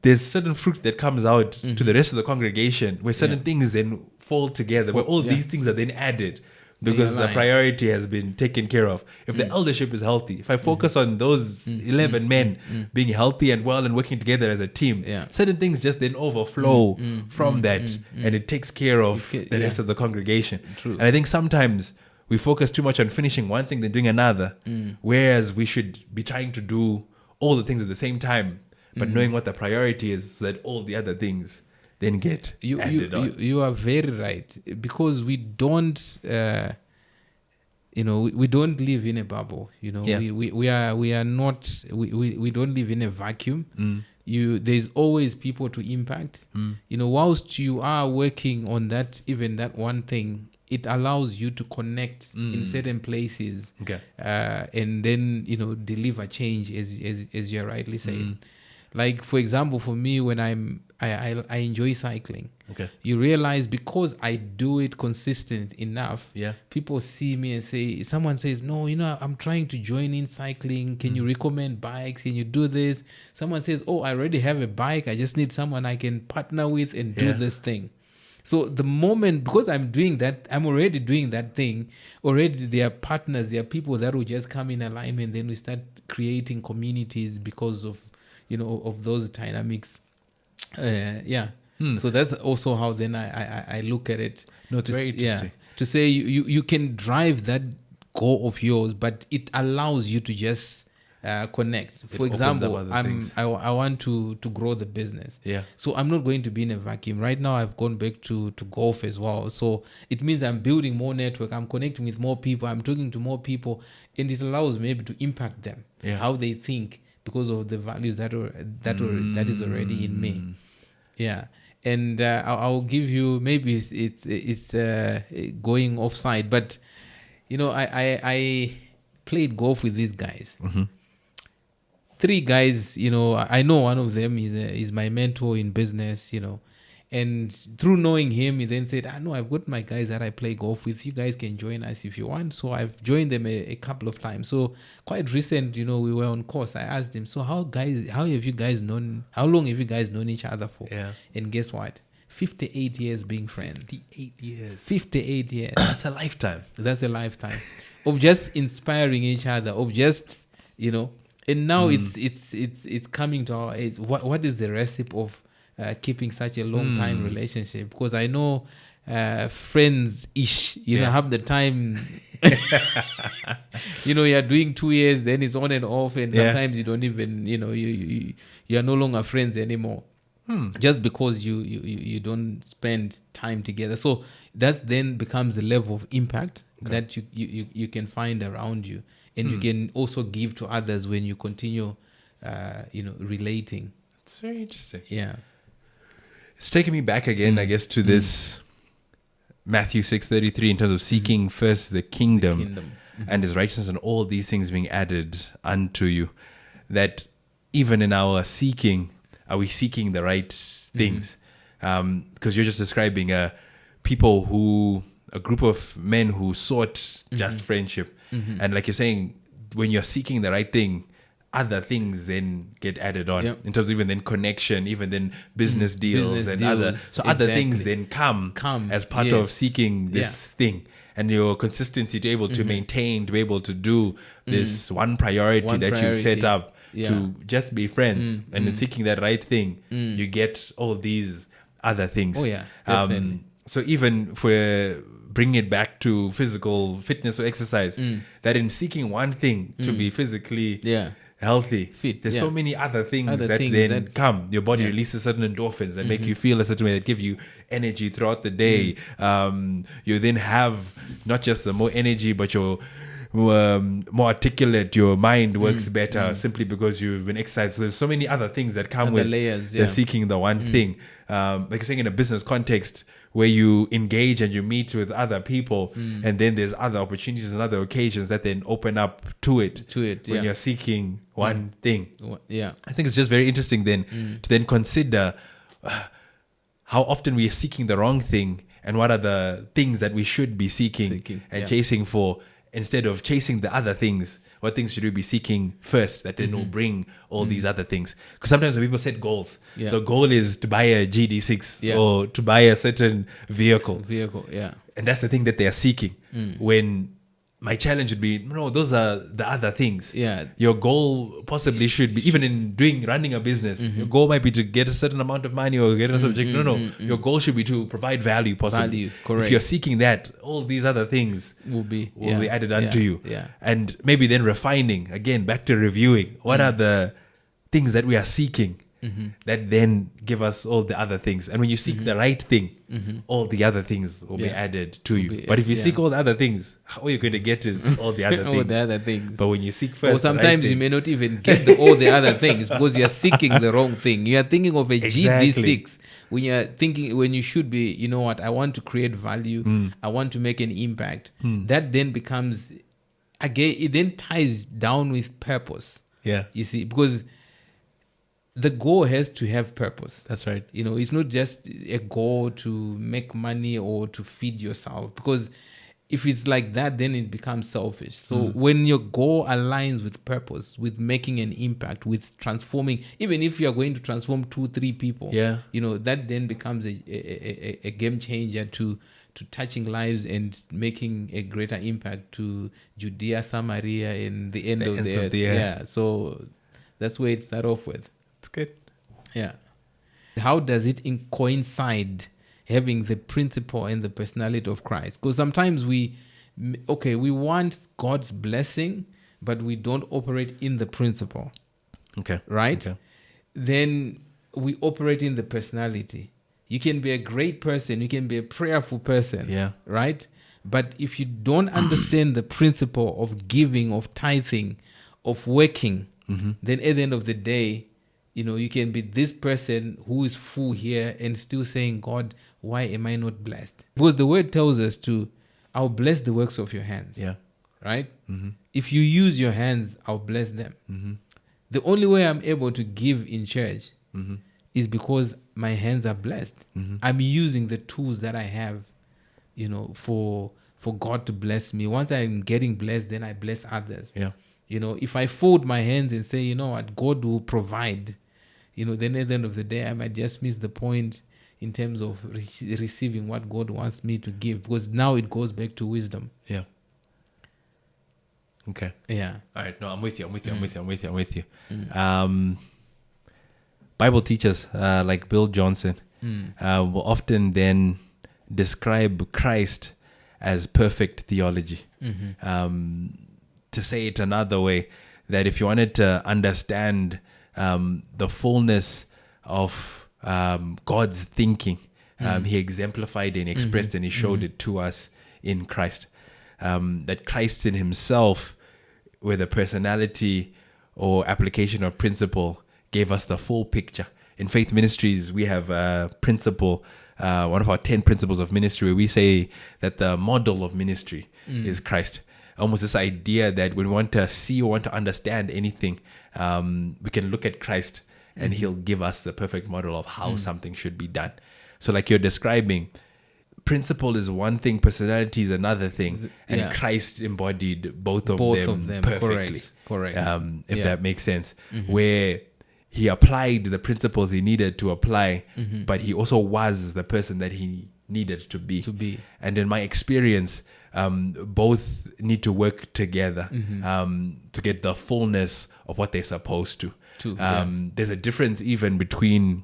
there's certain fruit that comes out to the rest of the congregation, where certain things then fall together, where all these things are then added because the priority has been taken care of. If the eldership is healthy, if I focus on those 11 men being healthy and well and working together as a team, certain things just then overflow from that, and it takes care of the rest of the congregation. And I think sometimes we focus too much on finishing one thing then doing another, whereas we should be trying to do all the things at the same time, but knowing what the priority is, so that all the other things then get added on. You are very right, because we don't we don't live in a bubble. We are not, we don't live in a vacuum. There's always people to impact. Whilst you are working on that, even that one thing, it allows you to connect in certain places, and then deliver change, as you're rightly saying. Like, for example, for me, when I enjoy cycling. You realize, because I do it consistent enough, people see me and say, someone says, no, I'm trying to join in cycling. Can you recommend bikes? Can you do this? Someone says, oh, I already have a bike. I just need someone I can partner with and do this thing. So the moment, because I'm doing that, I'm already doing that thing. Already there are partners, there are people that will just come in alignment. Then we start creating communities because of of those dynamics. So that's also how then I look at it. No, it's very interesting. To say you can drive that goal of yours, but it allows you to just connect. For example, I want to grow the business. So I'm not going to be in a vacuum. Right now I've gone back to golf as well. So it means I'm building more network. I'm connecting with more people. I'm talking to more people, and it allows me maybe to impact them, how they think, because of the values that is already in me. And I'll give you, maybe it's going offside, but I played golf with these guys. 3 guys, I know one of them is my mentor in business, and through knowing him, he then said, no, I've got my guys that I play golf with. You guys can join us if you want. So I've joined them a couple of times. So quite recent, we were on course. I asked them, so how long have you guys known each other for? And guess what? 58 years being friends. 58 years. That's a lifetime. Of just inspiring each other, of just, and now it's coming to our age. What is the recipe of keeping such a long time relationship? Because I know friends-ish, have the time. You're doing 2 years, then it's on and off, and sometimes you don't even, you are no longer friends anymore. Just because you don't spend time together. So that then becomes the level of impact that you can find around you, and you can also give to others when you continue, relating. It's very interesting. It's taking me back again, I guess, to this Matthew 6:33 in terms of seeking first the kingdom and his righteousness, and all these things being added unto you. That even in our seeking, are we seeking the right things? Because you're just describing a group of men who sought just friendship. And like you're saying, when you're seeking the right thing, other things then get added on Yep. in terms of even then connection, even then business deals Business and deals, other. So other things exactly. then come as part yes. of seeking this Yeah. thing. And your consistency to be able to maintain, to be able to do this one priority One that you've set priority. up Yeah. to just be friends and in seeking that right thing, you get all these other things. Oh, yeah, definitely. So even if we're bringing it back to physical fitness or exercise, that in seeking one thing to be physically Yeah. healthy, Fit, there's yeah. so many other things Other that things then that- come. Your body Yeah. releases certain endorphins that make you feel a certain way, that give you energy throughout the day. You then have not just the more energy, but you're more articulate. Your mind works better simply because you've been exercised. So there's so many other things that come Other with layers, the yeah. seeking the one thing. Like you're saying, in a business context where you engage and you meet with other people, and then there's other opportunities and other occasions that then open up to it. When yeah. you're seeking one thing. Yeah. I think it's just very interesting then to then consider how often we are seeking the wrong thing and what are the things that we should be seeking and yeah. chasing for, instead of chasing the other things. What things should we be seeking first that then will bring all these other things? Because sometimes when people set goals, Yeah. the goal is to buy a GD6 Yeah. or to buy a certain vehicle. Yeah. And that's the thing that they are seeking. When my challenge would be, no, those are the other things. Yeah. Your goal possibly should be, even in running a business, your goal might be to get a certain amount of money or get a subject. No. Your goal should be to provide value, possibly. Value, correct. If you're seeking that, all these other things Will be added onto you. Yeah. And maybe then refining, again, back to reviewing. What are the things that we are seeking that then give us all the other things? And when you seek the right thing, all the other things will be Yeah. added to you. be- But if you yeah. seek all the other things, all you're going to get is all the other All things. the other things. But when you seek first, Or sometimes you may not even get all the other things because you're seeking the wrong thing. You are thinking of a Exactly. GD6 when you should be, you know what, I want to create value. I want to make an impact. That then becomes, again, it then ties down with purpose. Yeah, You see, because the goal has to have purpose. that's right. You know, it's not just a goal to make money or to feed yourself, because if it's like that, then it becomes selfish. So when your goal aligns with purpose, with making an impact, with transforming, even if you're going to transform 2-3 people, Yeah. you know, that then becomes a game changer to touching lives and making a greater impact to Judea, Samaria, and the end The of ends the of earth. the earth. Yeah. So that's where it starts off with. It's good. Yeah. How does it coincide having the principle and the personality of Christ? Because sometimes we want God's blessing, but we don't operate in the principle, Okay. right? Okay. Then we operate in the personality. You can be a great person, you can be a prayerful person, Yeah. right? But if you don't understand the principle of giving, of tithing, of working, then at the end of the day, you know, you can be this person who is full here and still saying, God, why am I not blessed? Because the word tells us I'll bless the works of your hands. Yeah. Right? If you use your hands, I'll bless them. The only way I'm able to give in church is because my hands are blessed. I'm using the tools that I have, you know, for God to bless me. Once I'm getting blessed, then I bless others. Yeah. You know, if I fold my hands and say, you know what, God will provide, you know, then at the end of the day, I might just miss the point in terms of receiving what God wants me to give, because now it goes back to wisdom. Yeah. Okay. Yeah. All right. No, I'm with you. Bible teachers like Bill Johnson will often then describe Christ as perfect theology. To say it another way, that if you wanted to understand the fullness of God's thinking, he exemplified and expressed and he showed it to us in Christ. That Christ in himself, with a personality or application of principle, gave us the full picture. In Faith Ministries, we have a principle, one of our 10 principles of ministry, where we say that the model of ministry is Christ. Almost this idea that when we want to see or want to understand anything, we can look at Christ and he'll give us the perfect model of how something should be done. So like you're describing, principle is one thing, personality is another thing, and Christ embodied both of them perfectly. Correct. If that makes sense, where he applied the principles he needed to apply, but he also was the person that he needed to be. And in my experience, both need to work together to get the fullness of what they're supposed to. There's a difference even between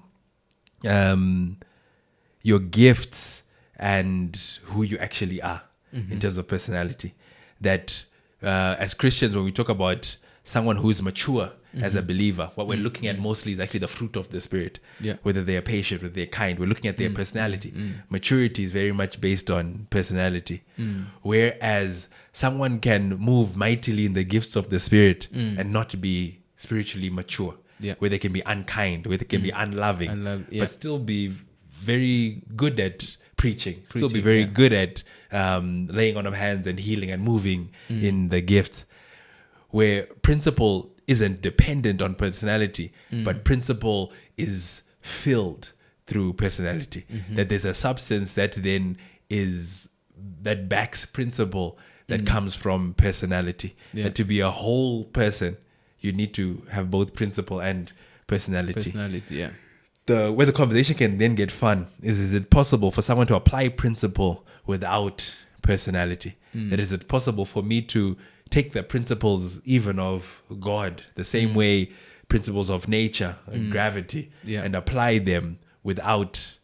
your gifts and who you actually are in terms of personality. That as Christians, when we talk about someone who's mature as a believer, what we're looking at mostly is actually the fruit of the Spirit. Whether they are patient, whether they're kind. We're looking at their personality. Maturity is very much based on personality. Whereas someone can move mightily in the gifts of the Spirit and not be spiritually mature. Where they can be unkind, where they can be unloving, but still be very good at preaching, still be very good at laying on of hands and healing and moving in the gifts. Where principle isn't dependent on personality, but principle is filled through personality. That there's a substance that then that backs principle that comes from personality. That to be a whole person, you need to have both principle and personality. Where the conversation can then get fun is it possible for someone to apply principle without personality? That is it possible for me to take the principles even of God, the same way principles of nature and gravity, and apply them without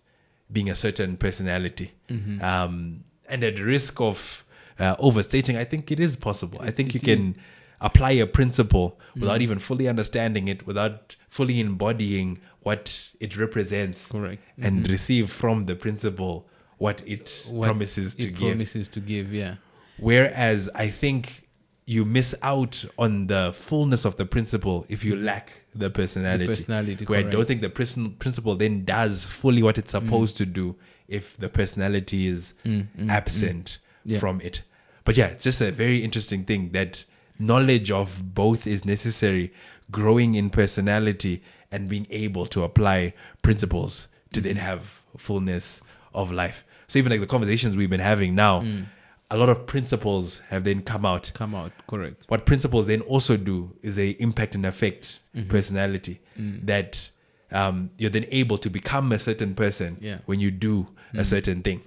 being a certain personality? And at risk of overstating, I think it is possible. I think you can apply a principle without even fully understanding it, without fully embodying what it represents, and receive from the principle what it promises to give. Whereas I think you miss out on the fullness of the principle if you lack the personality. Where I don't think the principle then does fully what it's supposed to do if the personality is absent from it. But it's just a very interesting thing that knowledge of both is necessary, growing in personality and being able to apply principles to then have fullness of life. So even like the conversations we've been having now, a lot of principles have then come out. Correct. What principles then also do is they impact and affect personality. That you're then able to become a certain person when you do a certain thing.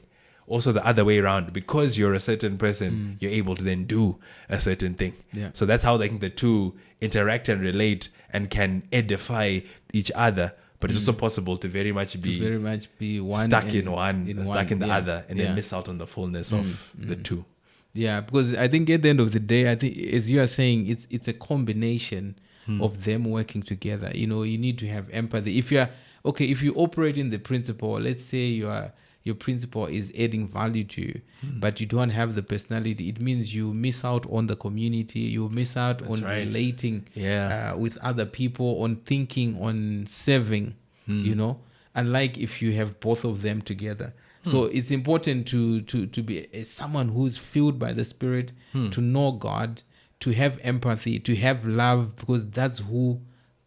Also the other way around, because you're a certain person, you're able to then do a certain thing. So that's how I think the two interact and relate and can edify each other. But it's also possible to very much be one stuck in the other, and then miss out on the fullness of the two. Because I think at the end of the day, I think as you are saying, it's a combination of them working together. You need to have empathy. If you operate in the principle, let's say your principle is adding value to you, but you don't have the personality, it means you miss out on the community, you miss out on relating with other people, on thinking, on serving, unlike if you have both of them together. So it's important to be someone who's filled by the Spirit, to know God, to have empathy, to have love, because that's who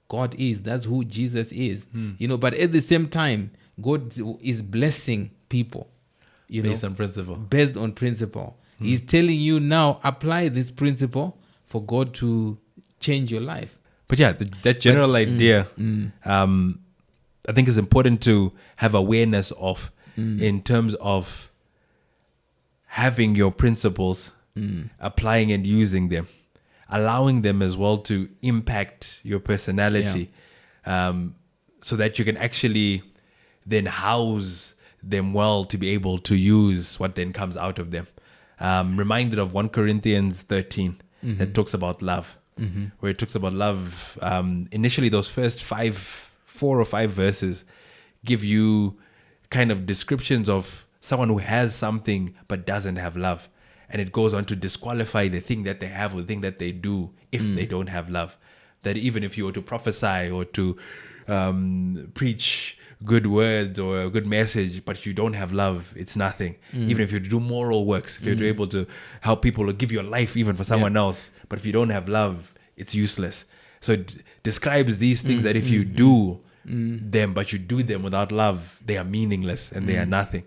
God is, that's who Jesus is. But at the same time, God is blessing people, based on principle. He's telling you now, apply this principle for God to change your life. But that general idea, I think is important to have awareness of in terms of having your principles, applying and using them, allowing them as well to impact your personality, so that you can actually then house them well to be able to use what then comes out of them. Reminded of 1 Corinthians 13 that talks about love, where it talks about love. Initially, those first 4 or 5 verses give you kind of descriptions of someone who has something but doesn't have love. And it goes on to disqualify the thing that they have or the thing that they do if they don't have love. That even if you were to prophesy or to preach good words or a good message, but you don't have love, it's nothing. Even if you do moral works, if you're able to help people or give your life even for someone else, but if you don't have love, it's useless. So it describes these things that if you do them, but you do them without love, they are meaningless and they are nothing.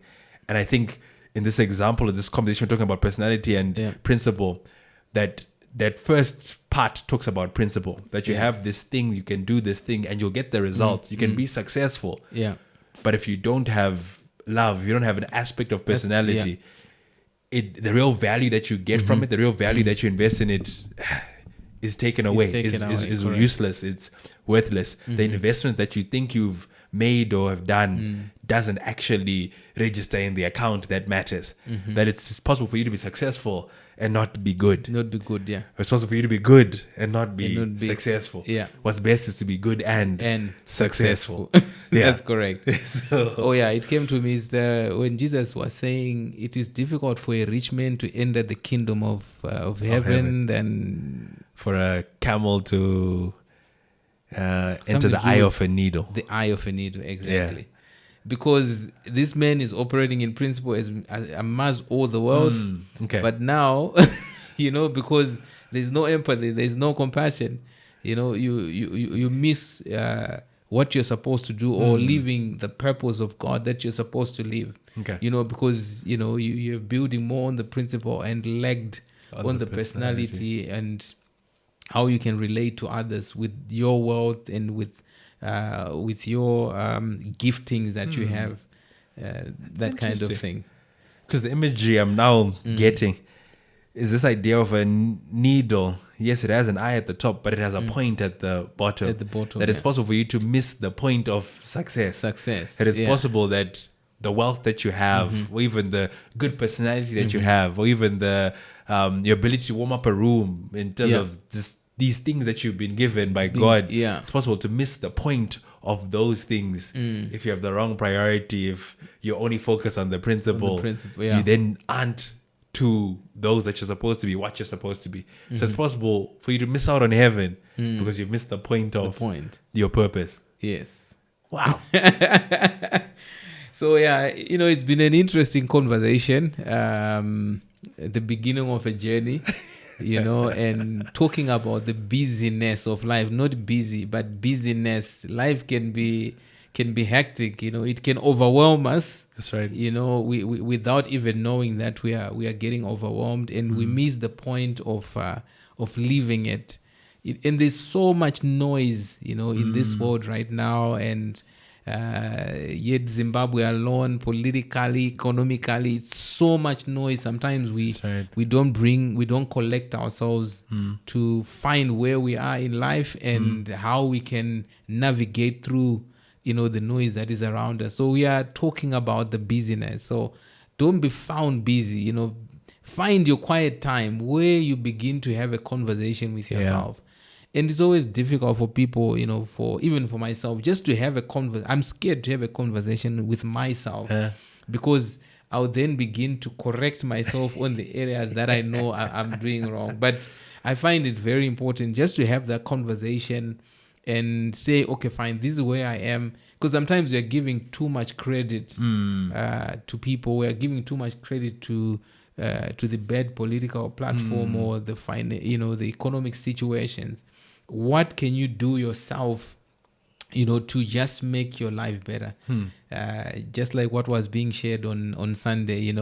And I think in this example of this conversation, we're talking about personality and principle, that first part talks about principle, that you have this thing, you can do this thing and you'll get the results. You can be successful. Yeah. But if you don't have love, if you don't have an aspect of personality, the real value that you get from it, the real value that you invest in it is taken away, is useless, it's worthless. The investment that you think you've made or have done doesn't actually register in the account that matters. That it's possible for you to be successful and not be good. Not be good, yeah. It's possible for you to be good and not be successful. Yeah. What's best is to be good and successful. That's correct. It came to me is when Jesus was saying it is difficult for a rich man to enter the kingdom of heaven than for a camel to enter the eye of a needle. The eye of a needle, exactly. Yeah. Because this man is operating in principle as amass all the world. But now, because there's no empathy, there's no compassion, you miss what you're supposed to do or living the purpose of God that you're supposed to live. Because, you're building more on the principle and lagged on the personality and how you can relate to others with your wealth and with your giftings that you have, that kind of thing. Because the imagery I'm now getting is this idea of a needle. Yes, it has an eye at the top, but it has a point at the bottom. At the bottom, that it's possible for you to miss the point of success. That it's possible that the wealth that you have, or even the good personality that you have, or even the your ability to warm up a room in terms of these things that you've been given by God, it's possible to miss the point of those things if you have the wrong priority, if you only focus on the principle, you then aren't to those that you're supposed to be, what you're supposed to be. So it's possible for you to miss out on heaven because you've missed the point of your purpose. Yes. Wow. So it's been an interesting conversation, at the beginning of a journey. And talking about the busyness of life, not busy, but busyness. Life can be hectic, it can overwhelm us. That's right. We without even knowing that we are getting overwhelmed, and we miss the point of living it. And there's so much noise, in this world right now, and yet Zimbabwe alone, politically, economically, it's so much noise. Sometimes we don't collect ourselves to find where we are in life and how we can navigate through, the noise that is around us. So we are talking about the busyness. So don't be found busy, find your quiet time where you begin to have a conversation with yourself. And it's always difficult for people, even for myself, just to have a conversation. I'm scared to have a conversation with myself because I'll then begin to correct myself on the areas that I know I'm doing wrong. But I find it very important just to have that conversation and say, okay, fine, this is where I am. Because sometimes we're giving too much credit to people. We're giving too much credit to the bad political platform or the the economic situations. What can you do yourself, to just make your life better? Just like what was being shared on Sunday,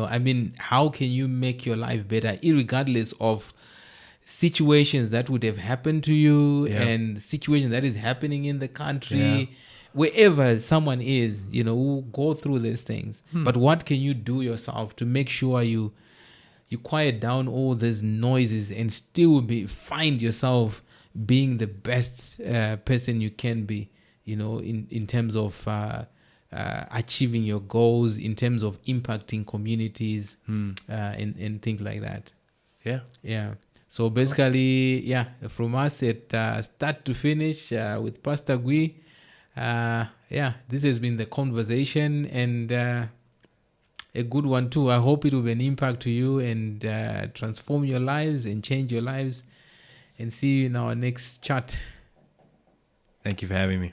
how can you make your life better, irregardless of situations that would have happened to you and situations that is happening in the country, wherever someone is, who go through these things. But what can you do yourself to make sure you quiet down all these noises and still find yourself being the best person you can be, in terms of achieving your goals, in terms of impacting communities and things like that. Yeah. So basically, from us at start to finish with Pastor Gui, this has been the conversation and a good one too. I hope it will be an impact to you and transform your lives and change your lives. And see you in our next chat. Thank you for having me.